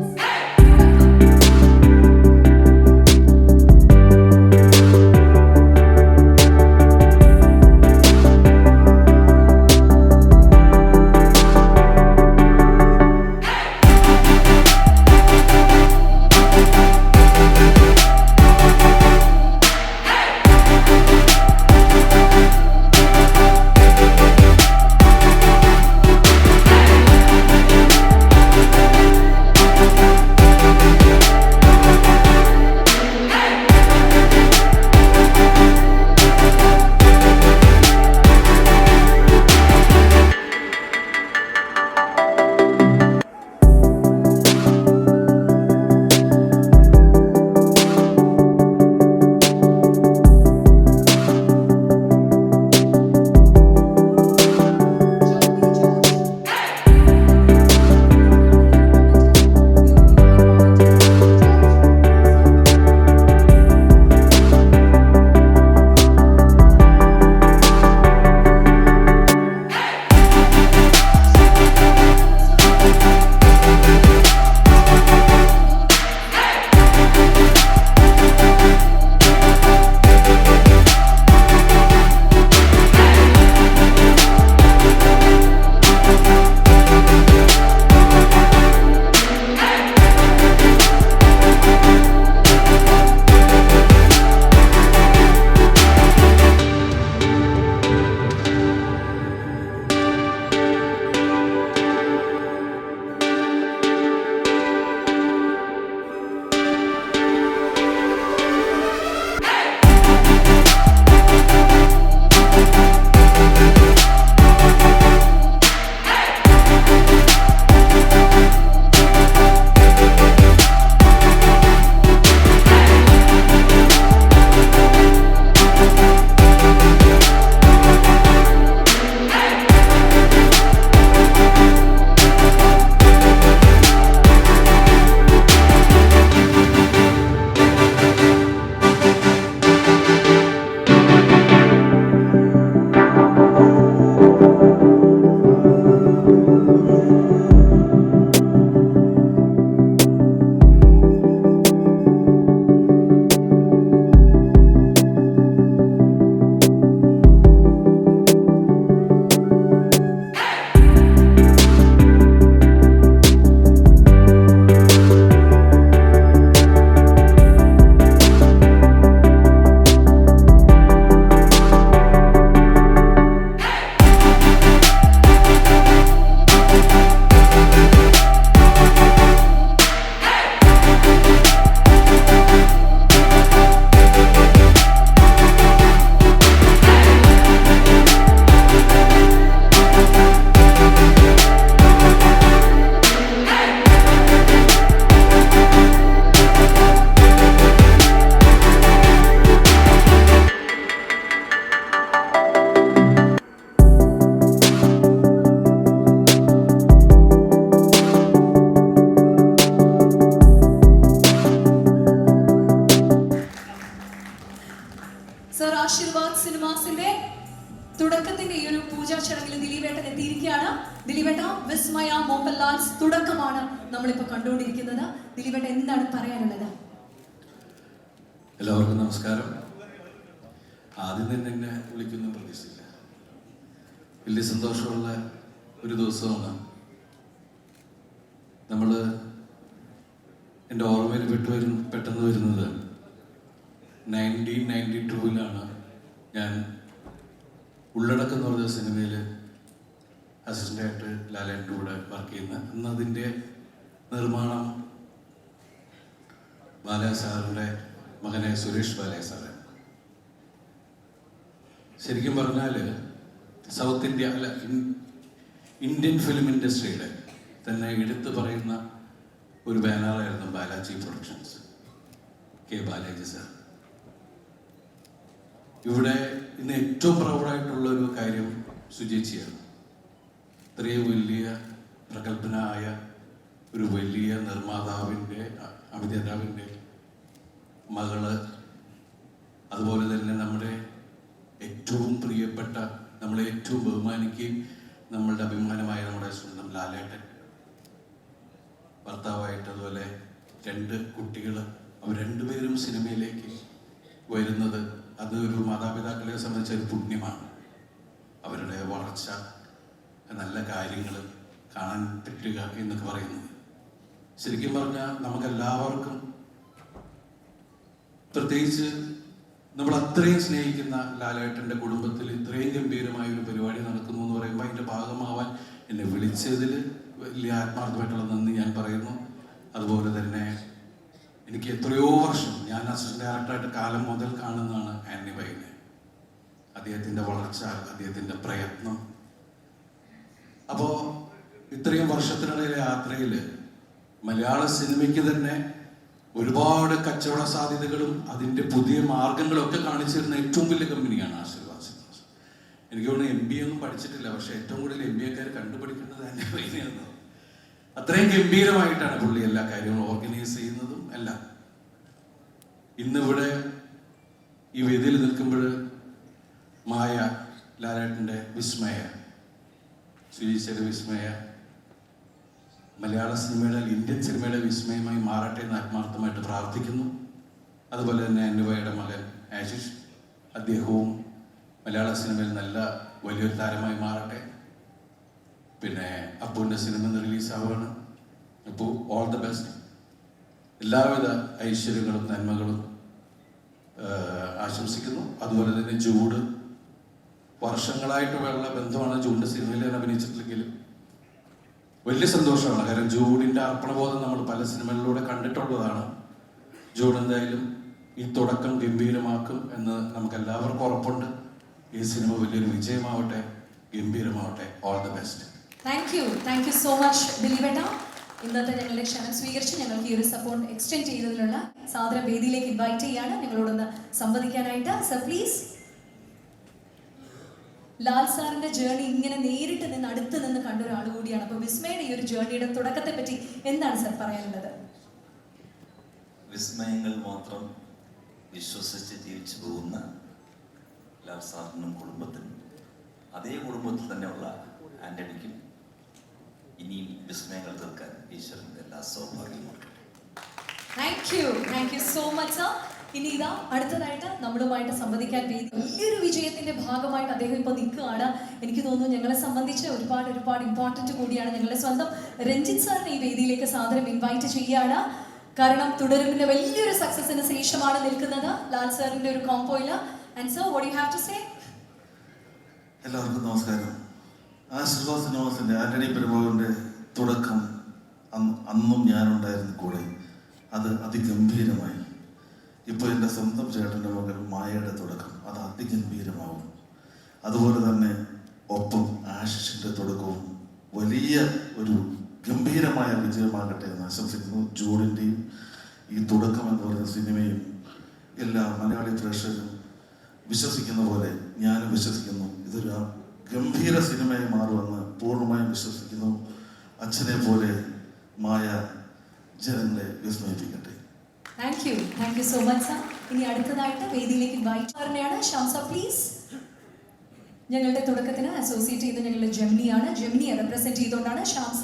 ആശീർവാദ് സിനിമാസിന്റെ തുടക്കത്തിന്റെ ഈ ഒരു പൂജാ ചടങ്ങിൽ ദിലീപേട്ടൻ എത്തിയിരിക്കുകയാണ്. ദിലീപേട്ട, വിസ്മയ മോഹൻലാൽസ് തുടക്കമാണ് നമ്മളിപ്പോ കണ്ടുകൊണ്ടിരിക്കുന്നത്. ദിലീപേട്ട, എന്താണ് പറയാനുള്ളത്? എല്ലാവർക്കും നമസ്കാരം. ആദ്യം തന്നെ എന്നെ വിളിക്കുന്ന പ്രതീക്ഷിച്ചില്ല. വലിയ സന്തോഷമുള്ള ഒരു ദിവസമാണ്. നമ്മൾ എൻ്റെ ഓർമ്മയിൽ പെട്ടെന്ന് വരുന്നത് 1992 ഞാൻ ഉള്ളടക്കം എന്ന് പറഞ്ഞ സിനിമയിൽ അസിസ്റ്റൻ്റായിട്ട് ലാലേട്ടൻ്റെ കൂടെ വർക്ക് ചെയ്യുന്ന. അന്ന് അതിൻ്റെ നിർമ്മാണം ബാല സാറിൻ്റെ മകനായ സുരേഷ് ബാലയ സാറ്. ശരിക്കും പറഞ്ഞാൽ സൗത്ത് ഇന്ത്യ അല്ല ഇന്ത്യൻ ഫിലിം ഇൻഡസ്ട്രിയുടെ തന്നെ എടുത്തു പറയുന്ന ഒരു ബാനറായിരുന്നു Balaji productions, K Balaji sir. ഇവിടെ ഇന്ന് ഏറ്റവും പ്രൗഡായിട്ടുള്ള ഒരു കാര്യം സുചേച്ചിയാണ്. ഇത്രയും വലിയ പ്രഗത്ഭനായ ഒരു വലിയ നിർമ്മാതാവിൻ്റെ അഭിനേതാവിൻ്റെ മകള്, അതുപോലെ തന്നെ നമ്മുടെ ഏറ്റവും പ്രിയപ്പെട്ട, നമ്മളെ ഏറ്റവും ബഹുമാനിക്കുകയും നമ്മളുടെ അഭിമാനമായ നമ്മുടെ സ്വന്തം ലാലേട്ടൻ ഭർത്താവായിട്ട്, അതുപോലെ 2 കുട്ടികൾ, അവർ രണ്ടുപേരും സിനിമയിലേക്ക് വരുന്നത് അത് ഒരു മാതാപിതാക്കളെ സംബന്ധിച്ച ഒരു പുണ്യമാണ്. അവരുടെ വളർച്ച, നല്ല കാര്യങ്ങൾ കാണാൻ പറ്റുക എന്നൊക്കെ പറയുന്നത് ശരിക്കും പറഞ്ഞാൽ നമുക്കെല്ലാവർക്കും, പ്രത്യേകിച്ച് നമ്മൾ അത്രയും സ്നേഹിക്കുന്ന ലാലേട്ടൻ്റെ കുടുംബത്തിൽ ഇത്രയും ഗംഭീരമായ ഒരു പരിപാടി നടക്കുന്നു എന്ന് പറയുമ്പോൾ അതിൻ്റെ ഭാഗമാവാൻ എന്നെ വിളിച്ചതിൽ വലിയ ആത്മാർത്ഥമായിട്ടുള്ള നന്ദി ഞാൻ പറയുന്നു. അതുപോലെ തന്നെ എനിക്ക് എത്രയോ വർഷം, ഞാൻ അസിസ്റ്റന്റ് ഡയറക്ടറായിട്ട് കാലം മുതൽ കാണുന്നതാണ് ആന്റണി ബൈനെ. അദ്ദേഹത്തിൻ്റെ വളർച്ച, അദ്ദേഹത്തിൻ്റെ പ്രയത്നം. അപ്പോൾ ഇത്രയും വർഷത്തിനിടയിലെ യാത്രയിൽ മലയാള സിനിമയ്ക്ക് തന്നെ ഒരുപാട് കച്ചവട സാധ്യതകളും അതിൻ്റെ പുതിയ മാർഗങ്ങളും ഒക്കെ കാണിച്ചിരുന്ന ഏറ്റവും വലിയ കമ്പനിയാണ് ആശീർവാദ് സിനിമാസ്. എനിക്ക് തോന്നുന്നു MBA ഒന്നും പഠിച്ചിട്ടില്ല, പക്ഷെ ഏറ്റവും കൂടുതൽ MBAക്കാർ കണ്ടുപിടിക്കുന്നത് തന്നെ ബൈനെയാണ്. അത്രയും ഗംഭീരമായിട്ടാണ് പുള്ളി എല്ലാ കാര്യങ്ങളും ഓർഗനൈസ് ചെയ്യുന്നതും എല്ലാം. ഇന്നിവിടെ ഈ വേദിയിൽ നിൽക്കുമ്പോൾ മായ, ലാലേട്ടൻ്റെ വിസ്മയ, സുചേച്ചിയുടെ വിസ്മയ മലയാള സിനിമയുടെ, ഇന്ത്യൻ സിനിമയുടെ വിസ്മയമായി മാറട്ടെ എന്ന് ആത്മാർത്ഥമായിട്ട് പ്രാർത്ഥിക്കുന്നു. അതുപോലെ തന്നെ അന്നുവയുടെ മകൻ ആശിഷ്, അദ്ദേഹവും മലയാള സിനിമയിൽ നല്ല വലിയൊരു താരമായി മാറട്ടെ. പിന്നെ അപ്പുവിൻ്റെ സിനിമ റിലീസാവുകയാണ്. അപ്പോൾ ഓൾ ദ ബെസ്റ്റ്, എല്ലാവിധ ഐശ്വര്യങ്ങളും നന്മകളും ആശംസിക്കുന്നു. അതുപോലെ തന്നെ ജൂഡ്, വർഷങ്ങളായിട്ടുള്ള ബന്ധമാണ്. ജൂഡിൻ്റെ സിനിമയിൽ ഞാൻ അഭിനയിച്ചിട്ടില്ലെങ്കിലും വലിയ സന്തോഷമാണ്. കാരണം ജൂഡിൻ്റെ അർപ്പണബോധം നമ്മൾ പല സിനിമകളിലൂടെ കണ്ടിട്ടുള്ളതാണ്. ജൂഡ് എന്തായാലും ഈ തുടക്കം ഗംഭീരമാക്കും എന്ന് നമുക്ക് എല്ലാവർക്കും ഉറപ്പുണ്ട്. ഈ സിനിമ വലിയൊരു വിജയമാവട്ടെ, ഗംഭീരമാവട്ടെ. All the best. Thank you so much ദിലീപേട്ട. ഇന്നത്തെ ഞങ്ങളുടെ ക്ഷണം സ്വീകരിച്ച് ഞങ്ങൾക്ക് ഈ ഒരു സപ്പോർട്ട് എക്സ്റ്റെൻഡ് ചെയ്തതിനുള്ള സാദരം വേദിയിലേക്ക് ഇൻവൈറ്റ് ചെയ്യാണ് ഞങ്ങളോടൊന്ന് സംവദിക്കാനായിട്ട്. Sir please. ലാൽ സാറിന്റെ ജേർണി ഇങ്ങനെ നേരിട്ട് നിന്ന് അടുത്ത് നിന്ന് കണ്ട ഒരാൾ കൂടിയാണ്. അപ്പൊ വിസ്മയുടെ ഈ ഒരു ജേർണിയുടെ തുടക്കത്തെ പറ്റി എന്താണ് സർ പറയാനുള്ളത്? വിസ്മയങ്ങൾ മാത്രം വിശ്വസിച്ച് ജീവിച്ചു പോകുന്ന ലാൽ സാറിനും കുടുംബത്തിനും, അതേ കുടുംബത്തിൽ തന്നെയുള്ള ആന്റണിക്കും ഇനിയും വിസ്മയങ്ങൾ തീർക്കാൻ ഈശ്വരന്റെ എല്ലാ സൗഭാഗ്യവും. Thank you so much sir. ഇനി ഇതാ അടുത്തതായിട്ട് നമ്മളുമായിട്ട് സംവദിക്കാൻ വലിയൊരു വിജയത്തിന്റെ ഭാഗമായിട്ട് അദ്ദേഹം ഇപ്പോൾ നിൽക്കുകയാണ്. എനിക്ക് തോന്നുന്നു ഞങ്ങളെ സംബന്ധിച്ച് ഒരുപാട് ഇമ്പോർട്ടന്റ് കൂടിയാണ്. ഞങ്ങളുടെ സ്വന്തം രഞ്ജിത്ത് സാറിനെ ഈ വേദിയിലേക്ക് സാദരം ഇൻവൈറ്റ് ചെയ്യുകയാണ്. കാരണം തുടരുവിന്റെ വലിയൊരു സക്സസിന് ശേഷമാണ് നിൽക്കുന്നത് ലാൽ സാറിന്റെ ഒരു കോംബോയില്. And sir, what you have to say? എല്ലാവർക്കും നമസ്കാരം. ആശീർവാദ് സിനിമാസിന്റെ ആന്റണി പെരുമ്പാവൂരിന്റെ തുടക്കം അന്നും ഞാനുണ്ടായിരുന്നു കൂടെ. അത് അതിഗംഭീരമായി. ഇപ്പോൾ എൻ്റെ സ്വന്തം ചേട്ടൻ്റെ മകൻ മായയുടെ തുടക്കം അത് അതിഗംഭീരമാവും. അതുപോലെ തന്നെ ഒപ്പം ആശിഷിൻ്റെ തുടക്കവും വലിയ ഒരു ഗംഭീരമായ വിജയമാകട്ടെ എന്ന് ആശംസിക്കുന്നു. ജൂഡിൻ്റെയും ഈ തുടക്കം എന്ന് പറയുന്ന സിനിമയും എല്ലാ മലയാളി പ്രേക്ഷകരും വിശ്വസിക്കുന്ന പോലെ ഞാനും വിശ്വസിക്കുന്നു. ഇതൊരു ഗംഭീര സിനിമയായി മാറുമെന്ന് പൂർണ്ണമായും വിശ്വസിക്കുന്നു. അച്ഛനെ പോലെ മായ ജനങ്ങളെ വിസ്മയിപ്പിക്കട്ടെ. Thank you so much sir. ഇനി അടുത്തതായിട്ട് വേദിയിലേക്ക് ഇൻവൈറ്റ് ചെയ്യുകയാണ്. ഷംസ പ്ലീസ്. ഞങ്ങളുടെ തുടക്കത്തിന് അസോസിയേറ്റ് ചെയ്ത് ഞങ്ങളുടെ ജെമിനിയാണ്. ജെമിനിയെ റെപ്രസെന്റ് ചെയ്തുകൊണ്ടാണ് Shamsa.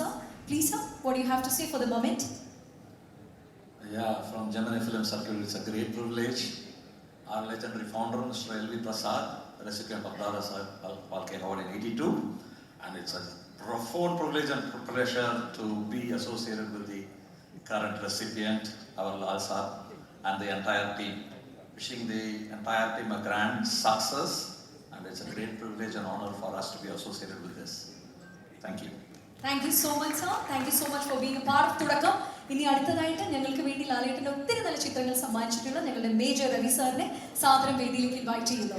Please sir, what you have to say for the moment? Yeah, from Gemini Film Circle, it's a great privilege. Our legendary founder, Mr. L.V. Prasad, recipient of Dada Phalke Award in '82, and it's a profound privilege and pleasure to be associated with the current recipient, our Lal Sir, and the entire team. Wishing the entire team a grand success, and it's a great privilege and honor for us to be associated with this. Thank you. Thank you so much sir. Thank you so much for being A part of തുടക്കം. ഇനി അടുത്തതായിട്ട് ഞങ്ങൾക്ക് വേണ്ടി ലാലേട്ടൻ്റെ ഒത്തിരി നല്ല ചിത്രങ്ങൾ സമ്മാനിച്ചിട്ടുള്ള ഞങ്ങളുടെ മേജർ രവി സാറിനെ സാദരം വേദിയിലേക്ക് ഇൻവൈറ്റ് ചെയ്യുന്നു.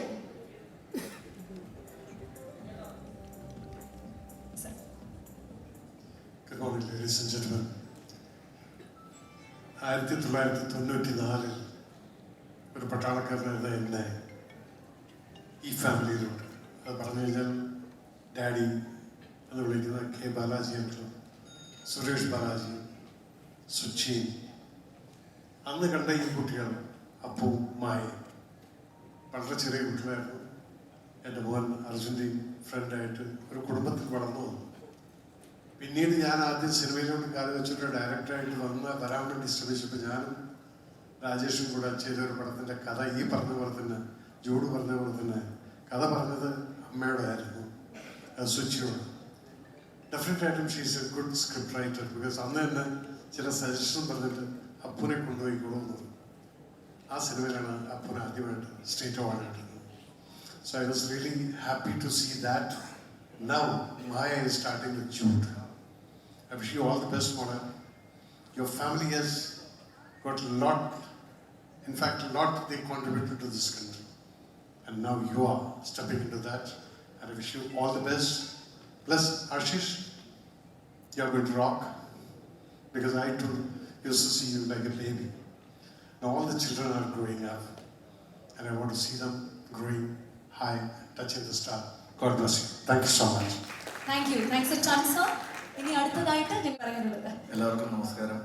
Good morning, ladies and gentlemen. 1994 ഒരു പട്ടാളക്കാരനായിരുന്ന എന്നെ ഈ ഫാമിലിയിലോട്ട്, അത് പറഞ്ഞു കഴിഞ്ഞാൽ ഡാഡി എന്ന് വിളിക്കുന്ന കെ ബാലാജി അങ്കിളും സുരേഷ് ബാലാജി, സുച്ചി, അന്ന് കണ്ട ഈ കുട്ടികൾ അപ്പു, മായി വളരെ ചെറിയ കുട്ടികളായിരുന്നു. എൻ്റെ മോൻ അർജുൻ്റെയും ഫ്രണ്ടായിട്ട് ഒരു കുടുംബത്തിൽ വളർന്നു വന്നു. പിന്നീട് ഞാൻ ആദ്യം സിനിമയിലോട്ട് കാല് വെച്ചിട്ട് ഡയറക്ടറായിട്ട് വരാൻ വേണ്ടി ശ്രമിച്ചപ്പോൾ ഞാനും രാജേഷും കൂടെ ചെയ്തൊരു പടത്തിൻ്റെ കഥ ഈ പറഞ്ഞ പോലെ തന്നെ, ജൂഡ് പറഞ്ഞ പോലെ തന്നെ കഥ പറഞ്ഞത് അമ്മയോടെ ആയിരുന്നു, സുച്ചിയോട്. ഡെഫിനറ്റായിട്ടും she's a good script writer. Because അന്ന് തന്നെ ചില സജഷൻ പറഞ്ഞിട്ട് അപ്പുനെ കൊണ്ടുപോയിക്കോളൂ എന്ന് പറഞ്ഞു. ആ സിനിമയിലാണ് അപ്പുനെ ആദ്യമായിട്ട് സ്റ്റേറ്റ് അവാർഡ് കിട്ടുന്നത്. So I was really happy to see that. Now Maya is starting with Jude. I wish you all the best, Mona. Your family has got a lot, in fact a lot they contributed to this country. And now you are stepping into that. And I wish you all the best. Plus Ashish, you are going to rock. Because I too used to see you like a baby. Now all the children are growing up. And I want to see them growing high, touching the star. God bless you. Thank you so much. Thank you. Thanks a ton, sir. ഇനി അടുത്തതായിട്ട് ഞാൻ പറയാനുള്ളത്, എല്ലാവർക്കും നമസ്കാരം.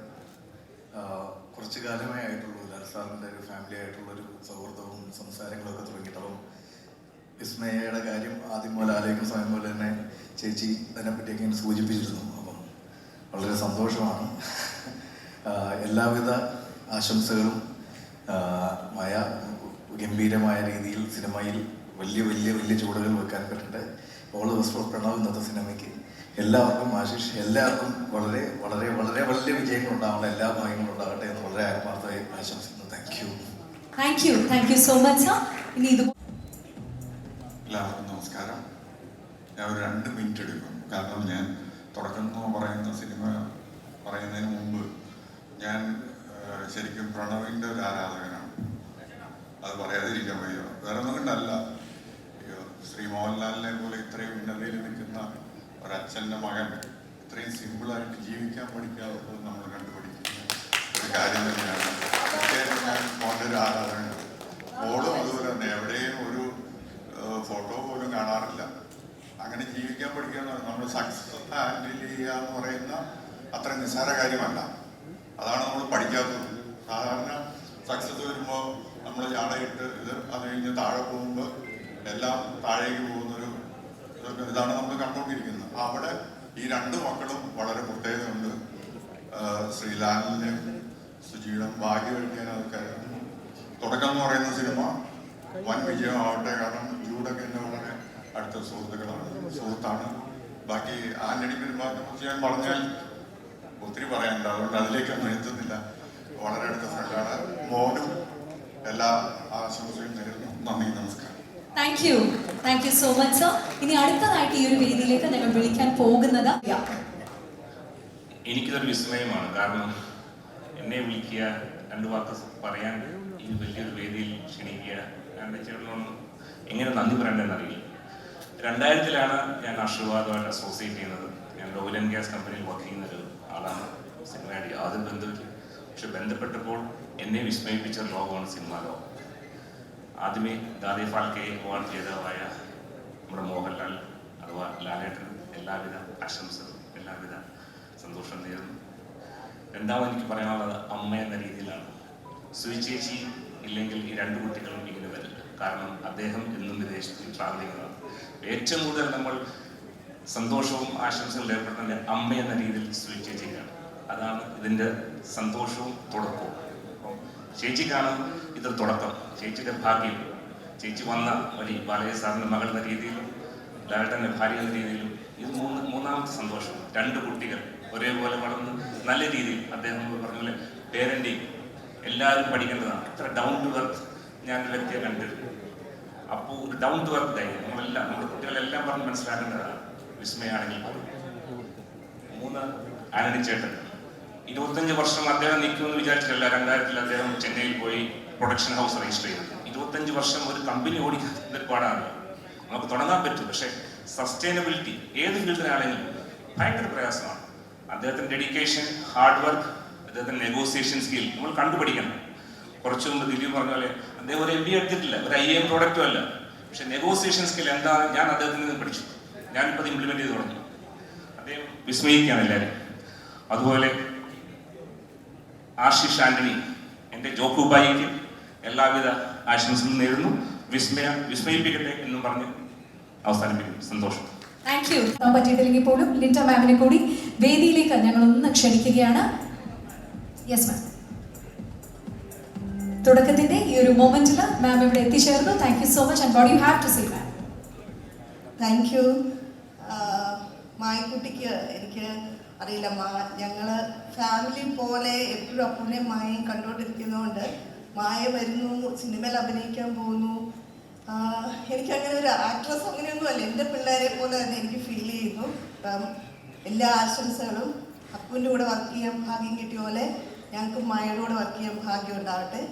കുറച്ച് കാലമേ ആയിട്ടുള്ളൂ ലാൽ സാറിൻ്റെ ഒരു ഫാമിലി ആയിട്ടുള്ളൊരു സൗഹൃദവും സംസാരങ്ങളൊക്കെ തുടങ്ങിയിട്ട്. അപ്പം വിസ്മയയുടെ കാര്യം ആദ്യം പോലെ ആലോചിക്കുന്ന സമയം പോലെ തന്നെ ചേച്ചി അതിനെപ്പറ്റിയൊക്കെ ഇങ്ങനെ സൂചിപ്പിച്ചിരുന്നു. അപ്പം വളരെ സന്തോഷമാണ്. എല്ലാവിധ ആശംസകളും. മായ ഗംഭീരമായ രീതിയിൽ സിനിമയിൽ വലിയ വലിയ വലിയ ചുവടുകൾ വെക്കാൻ പറ്റട്ടെ. All the best for Pranav ഇന്നത്തെ സിനിമയ്ക്ക്. എല്ലാവർക്കും ആശിഷ്, എല്ലാവർക്കും വളരെ വളരെ വളരെ വലിയ വിജയങ്ങൾ ഉണ്ടാവണം, എല്ലാ ഭാഗ്യങ്ങളും ഉണ്ടാകട്ടെ എന്ന് വളരെ ആത്മാർത്ഥമായി ആശംസിക്കുന്നു. Thank you so much sir. ഇനി ഇത് എല്ലാവർക്കും നമസ്കാരം. ഞാൻ ഒരു 2 മിനിറ്റ് എടുക്കും. കാരണം ഞാൻ തുടക്കം എന്ന് പറയുന്ന സിനിമ പറയുന്നതിന് മുമ്പ് ഞാൻ ശരിക്കും പ്രണവിൻ്റെ ഒരു ആരാധകനാണ്. അത് പറയാതിരിക്കാൻ വയ്യ. വേറെ ഒന്നും കൊണ്ടല്ല, ശ്രീ മോഹൻലാലിനെ പോലെ ഇത്രയും ഉന്നതിയിൽ നിൽക്കുന്ന ഒരച്ഛൻ്റെ മകൻ ഇത്രയും സിമ്പിളായിട്ട് ജീവിക്കാൻ പഠിക്കാതെ നമ്മൾ കണ്ടുപിടിക്കുന്ന ഒരു കാര്യം തന്നെയാണ്. തീർച്ചയായിട്ടും ഞാൻ മോൻ്റെ ഒരു ആരാധകനാണ്. മോളും അതുപോലെ തന്നെ എവിടെയും ഒരു ഫോട്ടോ പോലും കാണാറില്ല. അങ്ങനെ ജീവിക്കാൻ പഠിക്കുക എന്ന് നമ്മൾ സക്സസ് ഹാൻഡിൽ ചെയ്യുക എന്ന് പറയുന്ന അത്ര നിസ്സാര കാര്യമല്ല. അതാണ് നമ്മൾ പഠിക്കാത്തത്. സാധാരണ സക്സസ് വരുമ്പോൾ നമ്മൾ ചാടയിട്ട് അത് കഴിഞ്ഞ് താഴെ പോകുമ്പോൾ എല്ലാം താഴേക്ക് പോകുന്നൊരു ഇതാണ് നമ്മൾ കണ്ടുകൊണ്ടിരിക്കുന്നത്. അവിടെ ഈ 2 മക്കളും വളരെ പ്രത്യേകതയുണ്ട്. ശ്രീലാലിനും സുജിയുടെ ഭാഗ്യം കഴിക്കാൻ ആൾക്കാരാണ്. തുടക്കം എന്ന് പറയുന്ന സിനിമ വൻ വിജയമാവട്ടെ. കാരണം ജൂഡൊക്കെ എൻ്റെ വളരെ അടുത്ത സുഹൃത്താണ്. ബാക്കി ആന്റണി പെരുമാറിനെ കുറിച്ച് ഞാൻ പറഞ്ഞാൽ ഒത്തിരി പറയാനുണ്ട്, അതുകൊണ്ട് അതിലേക്കൊന്നും എത്തുന്നില്ല. വളരെ അടുത്ത ഫ്രണ്ടാണ്. മോനും എല്ലാ ആശംസയും നേരുന്നു. നന്ദി, നമസ്കാരം. Thank you so much sir. ഇനി അടുത്തതായിട്ട് ഈ ഒരു വേദിയിലേക്ക് ഞങ്ങൾ വിളിക്കാൻ പോകുന്നത്, എനിക്കിതൊരു വിസ്മയമാണ്. കാരണം എന്നെ വിളിക്കുക, 2 വാക്ക് പറയാൻ ഈ വലിയൊരു വേദിയിൽ ക്ഷണിക്കുക, എൻ്റെ ചേട്ടനോട് എങ്ങനെ നന്ദി പറയേണ്ടതെന്നറിയില്ല. 2000-ലാണ് ഞാൻ ആശീർവാദമായിട്ട് അസോസിയേറ്റ് ചെയ്യുന്നത്. ഞാൻ ഓയിൽ ആൻഡ് ഗ്യാസ് കമ്പനിയിൽ വർക്ക് ചെയ്യുന്ന ഒരു ആളാണ്. സിനിമയായിട്ട് യാതൊരു ബന്ധമില്ല. പക്ഷെ ബന്ധപ്പെട്ടപ്പോൾ എന്നെ വിസ്മയിപ്പിച്ച ലോകമാണ് സിനിമാ ലോകം. ആദ്യമേ ദാദാ ഫാൽക്കെ അവാർഡ് ജേതാവായ നമ്മുടെ മോഹൻലാൽ അഥവാ ലാലേട്ടൻ എല്ലാവിധ ആശംസകളും എല്ലാവിധ സന്തോഷം നേരുന്നു. രണ്ടാമത് എനിക്ക് പറയാനുള്ളത് അമ്മ എന്ന രീതിയിലാണ്. സുവിശേഷി ഇല്ലെങ്കിൽ ഈ രണ്ട് കുട്ടികളും ഇങ്ങനെ വരില്ല. കാരണം അദ്ദേഹം എന്നും വിദേശത്ത് ട്രാവൽ ചെയ്യുന്നതാണ്. ഏറ്റവും കൂടുതൽ നമ്മൾ സന്തോഷവും ആശംസകളും ഏർപ്പെടുന്ന അമ്മ എന്ന രീതിയിൽ സുവിശേഷിക്കാണ്. അതാണ് ഇതിൻ്റെ സന്തോഷവും തുടക്കവും. അപ്പം ചേച്ചിക്കാണ് ഇതൊരു തുടക്കം. ചേച്ചിയുടെ ഭാഗ്യം, ചേച്ചി വന്ന വഴി ബാലയ്യ സാറിൻ്റെ മകൾ എന്ന രീതിയിലും ലാലേട്ടൻ്റെ ഭാര്യ എന്ന രീതിയിലും ഇത് മൂന്നാമത്തെ സന്തോഷം. രണ്ട് കുട്ടികൾ ഒരേപോലെ വളർന്ന് നല്ല രീതിയിൽ അദ്ദേഹം പറഞ്ഞ പോലെ പേരൻറ്റിങ് എല്ലാവരും പഠിക്കേണ്ടതാണ്. ഇത്ര ഡൗൺ ടു എർത്ത് ഞാനൊരു വ്യക്തിയെ കണ്ടിരുന്നു. അപ്പോൾ ഒരു ഡൗൺ ടു എർത്ത് കാര്യം നമ്മളെല്ലാം നമ്മുടെ കുട്ടികളെല്ലാം പറഞ്ഞ് മനസ്സിലാക്കേണ്ടതാണ്. വിസ്മയാണെങ്കിൽ 3 ആന്റണി ചേട്ടൻ 25 വർഷം അദ്ദേഹം നിൽക്കുമെന്ന് വിചാരിച്ചിട്ടില്ല. 2000 അദ്ദേഹം ചെന്നൈയിൽ പോയി പ്രൊഡക്ഷൻ ഹൗസ് രജിസ്റ്റർ ചെയ്തു. 25 വർഷം ഒരു കമ്പനി ഓടിക്കാൻ പാടാണ്. നമുക്ക് തുടങ്ങാൻ പറ്റും, പക്ഷേ സസ്റ്റൈനബിലിറ്റി ഏത് ഫീൽഡിലാണെങ്കിലും ഭയങ്കര പ്രയാസമാണ്. അദ്ദേഹത്തിൻ്റെ ഡെഡിക്കേഷൻ, ഹാർഡ് വർക്ക്, അദ്ദേഹത്തിൻ്റെ നെഗോസിയേഷൻ സ്കിൽ നമ്മൾ കണ്ടുപിടിക്കണം. കുറച്ചു മുമ്പ് ദിലീപ് പറഞ്ഞ പോലെ അദ്ദേഹം ഒരു MBA എടുത്തിട്ടില്ല, ഒരു IAM പ്രോഡക്റ്റും അല്ല. പക്ഷെ നെഗോസിയേഷൻ സ്കിൽ എന്താണ് ഞാൻ അദ്ദേഹത്തിൽ നിന്ന് പഠിച്ചു. ഞാനിപ്പോൾ അത് ഇംപ്ലിമെന്റ് ചെയ്ത് തുടങ്ങി. അദ്ദേഹം വിസ്മയിക്കുകയാണ് എല്ലാവരും. അതുപോലെ ആശിഷ് ആന്റണി, എൻ്റെ ജോക്കുബായിക്ക് എല്ലാവിധ ആശംസകളും നേരുന്നു. വിസ്മയിപ്പിക്കട്ടെ എന്നും പറഞ്ഞ് അവസാനിപ്പിക്കുന്നു. സന്തോഷം. Thank you. പറ്റിയിട്ടില്ലെങ്കിൽ പോലും ലിൻഡ മാമിനെ കൂടി വേദിയിലേക്ക് ഞങ്ങൾ ഒന്ന് ക്ഷണിക്കുകയാണ്. Yes ma'am. തുടക്കത്തിന്റെ ഈ ഒരു മൊമെന്റിൽ മാം ഇവിടെ എത്തിച്ചേർന്നു. Thank you so much. And what you have to say ma'am? Thank you. മായക്കുട്ടിക്ക് എനിക്ക് അറിയില്ല, ഞങ്ങൾ ഫാമിലി പോലെ എപ്പോഴും അപ്പൂനെയും മായയും കണ്ടുകൊണ്ടിരിക്കുന്നതുകൊണ്ട് മായ വരുന്നു, സിനിമയിൽ അഭിനയിക്കാൻ പോകുന്നു. എനിക്കങ്ങനെ ഒരു ആക്ട്രസ് അങ്ങനെയൊന്നുമല്ല, എൻ്റെ പിള്ളേരെ പോലെ തന്നെ എനിക്ക് ഫീൽ ചെയ്യുന്നു. എല്ലാ ആശംസകളും. അപ്പൂൻ്റെ കൂടെ വർക്ക് ചെയ്യാൻ ഭാഗ്യം കിട്ടിയ പോലെ ഞങ്ങൾക്ക് മായയുടെ കൂടെ വർക്ക് ചെയ്യാൻ ഭാഗ്യം ഉണ്ടാവട്ടെ.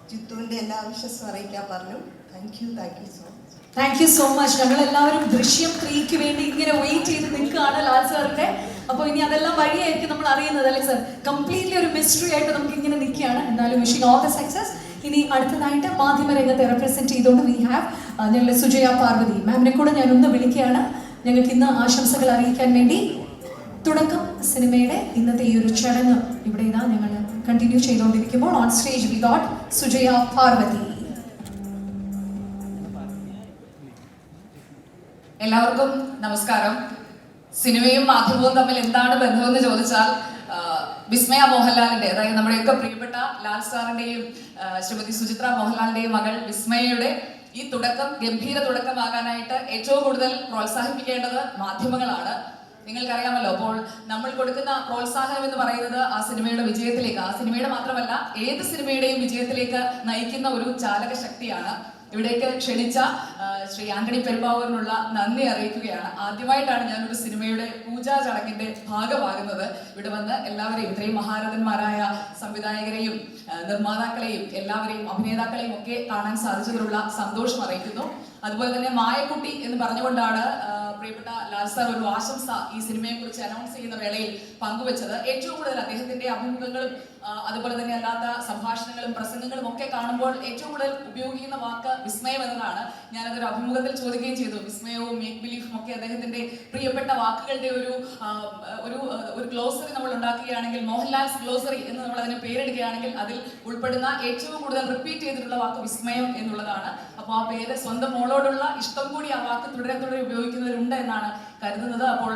ജിത്തുവിൻ്റെ എല്ലാ വിശ്വസം അറിയിക്കാൻ പറഞ്ഞു. Thank you so much. Thank you so much. ഞങ്ങൾ എല്ലാവരും ദൃശ്യം 3ക്ക് വേണ്ടി ഇങ്ങനെ വെയിറ്റ് ചെയ്ത് നിൽക്കുകയാണ് ലാൽ സാറിന്റെ. അപ്പോൾ ഇനി അതെല്ലാം വഴിയായിരിക്കും നമ്മൾ അറിയുന്നത്, അല്ലേ സാർ? കംപ്ലീറ്റ്ലി ഒരു മിസ്റ്ററി ആയിട്ട് നമുക്ക് ഇങ്ങനെ നിൽക്കുകയാണ്. എന്തായാലും വിഷിംഗ് ഓൾ ദ സക്സസ്. ഇനി അടുത്തതായിട്ട് മാധ്യമരംഗത്തെ റെപ്രസെന്റ് ചെയ്തുകൊണ്ട് വി ഹാവ് ഞങ്ങളുടെ സുജയ പാർവതി മാമിനെ കൂടെ ഞാൻ ഒന്ന് വിളിക്കുകയാണ്. ഞങ്ങൾക്ക് ഇന്ന് ആശംസകൾ അറിയിക്കാൻ വേണ്ടി. തുടക്കം സിനിമയുടെ ഇന്നത്തെ ഈ ഒരു ചടങ്ങ് ഇവിടെ ഇതാ ഞങ്ങൾ കണ്ടിന്യൂ ചെയ്തുകൊണ്ടിരിക്കുമ്പോൾ on stage we got Sujaya Parvathy. എല്ലാവർക്കും നമസ്കാരം. സിനിമയും മാധ്യമവും തമ്മിൽ എന്താണ് ബന്ധമെന്ന് ചോദിച്ചാൽ വിസ്മയ മോഹൻലാലിന്റെ, അതായത് നമ്മുടെയൊക്കെ പ്രിയപ്പെട്ട ലാൽ സാറിന്റെയും ശ്രീമതി സുചിത്ര മോഹൻലാലിന്റെയും മകൾ വിസ്മയയുടെ ഈ തുടക്കം ഗംഭീര തുടക്കമാകാനായിട്ട് ഏറ്റവും കൂടുതൽ പ്രോത്സാഹിപ്പിക്കേണ്ടത് മാധ്യമങ്ങളാണ്. നിങ്ങൾക്കറിയാമല്ലോ, അപ്പോൾ നമ്മൾ കൊടുക്കുന്ന പ്രോത്സാഹനം എന്ന് പറയുന്നത് ആ സിനിമയുടെ വിജയത്തിലേക്ക്, ആ സിനിമയുടെ മാത്രമല്ല ഏത് സിനിമയുടെയും വിജയത്തിലേക്ക് നയിക്കുന്ന ഒരു ചാലക ശക്തിയാണ്. ഇവിടേക്ക് ക്ഷണിച്ച ശ്രീ ആന്റണി പെരുമ്പാവൂരിനുള്ള നന്ദി അറിയിക്കുകയാണ്. ആദ്യമായിട്ടാണ് ഞാനൊരു സിനിമയുടെ പൂജാ ചടങ്ങിന്റെ ഭാഗമാകുന്നത്. ഇവിടെ വന്ന് എല്ലാവരെയും, ഇത്രയും മഹാരഥന്മാരായ സംവിധായകരെയും നിർമ്മാതാക്കളെയും എല്ലാവരെയും അഭിനേതാക്കളെയും ഒക്കെ കാണാൻ സാധിച്ചതിലുള്ള സന്തോഷം അറിയിക്കുന്നു. അതുപോലെ തന്നെ മായക്കുട്ടി എന്ന് പറഞ്ഞുകൊണ്ടാണ് പ്രിയപ്പെട്ട ലാൽ സാർ ഒരു ആശംസ ഈ സിനിമയെ കുറിച്ച് അനൗൺസ് ചെയ്യുന്ന വേളയിൽ പങ്കുവച്ചത്. ഏറ്റവും കൂടുതൽ അദ്ദേഹത്തിന്റെ അഭിമുഖങ്ങളും അതുപോലെ തന്നെ അല്ലാത്ത സംഭാഷണങ്ങളും പ്രസംഗങ്ങളും ഒക്കെ കാണുമ്പോൾ ഏറ്റവും കൂടുതൽ ഉപയോഗിക്കുന്ന വാക്ക് വിസ്മയം എന്നതാണ്. ഞാനതൊരു അഭിമുഖത്തിൽ ചോദിക്കുകയും ചെയ്തു. വിസ്മയവും മേക്ക് ബിലീഫും ഒക്കെ അദ്ദേഹത്തിന്റെ പ്രിയപ്പെട്ട വാക്കുകളുടെ ഒരു ഗ്ലോസറി നമ്മൾ ഉണ്ടാക്കുകയാണെങ്കിൽ, മോഹൻലാൽസ് ഗ്ലോസറി എന്ന് നമ്മൾ അതിന് പേരെടുക്കുകയാണെങ്കിൽ അതിൽ ഉൾപ്പെടുന്ന ഏറ്റവും കൂടുതൽ റിപ്പീറ്റ് ചെയ്തിട്ടുള്ള വാക്ക് വിസ്മയം എന്നുള്ളതാണ്. അപ്പോൾ ആ പേര് സ്വന്തം മോളോടുള്ള ഇഷ്ടം കൂടി ആ വാക്ക് തുടരെ ഉപയോഗിക്കുന്നവരുണ്ട് എന്നാണ് കരുതുന്നത്. അപ്പോൾ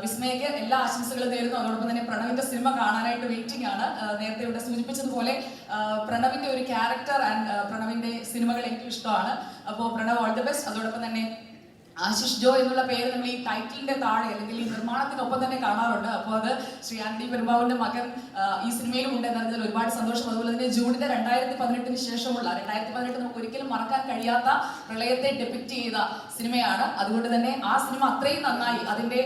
വിസ്മയക്ക് എല്ലാ ആശംസകളും നേരുന്നു. അതോടൊപ്പം തന്നെ പ്രണവിന്റെ സിനിമ കാണാനായിട്ട് വെയിറ്റിംഗ് ആണ്. നേരത്തെ ഇവിടെ സൂചിപ്പിച്ചതുപോലെ പ്രണവിന്റെ ഒരു ക്യാരക്ടർ ആൻഡ് പ്രണവിന്റെ സിനിമകൾ എനിക്കും ഇഷ്ടമാണ്. അപ്പോൾ പ്രണവ് ഓൾ ദി ബെസ്റ്റ്. അതോടൊപ്പം തന്നെ ആശിഷ് ജോ എന്നുള്ള പേര് നമ്മൾ ഈ ടൈറ്റിലിന്റെ താഴെ അല്ലെങ്കിൽ ഈ നിർമ്മാണത്തിനൊപ്പം തന്നെ കാണാറുണ്ട്. അപ്പോൾ അത് ശ്രീ ആന്റണി പെരുമ്പാവൂരിന്റെ മകൻ ഈ സിനിമയിലും ഉണ്ട് എന്നതിൽ ഒരുപാട് സന്തോഷം. അതുപോലെ തന്നെ ജൂണിന്റെ 2018 ശേഷമുള്ള 2018 നമുക്ക് ഒരിക്കലും മറക്കാൻ കഴിയാത്ത പ്രളയത്തെ ഡെപിക്റ്റ് ചെയ്ത സിനിമയാണ്. അതുകൊണ്ട് തന്നെ ആ സിനിമ അത്രയും നന്നായി അതിന്റെ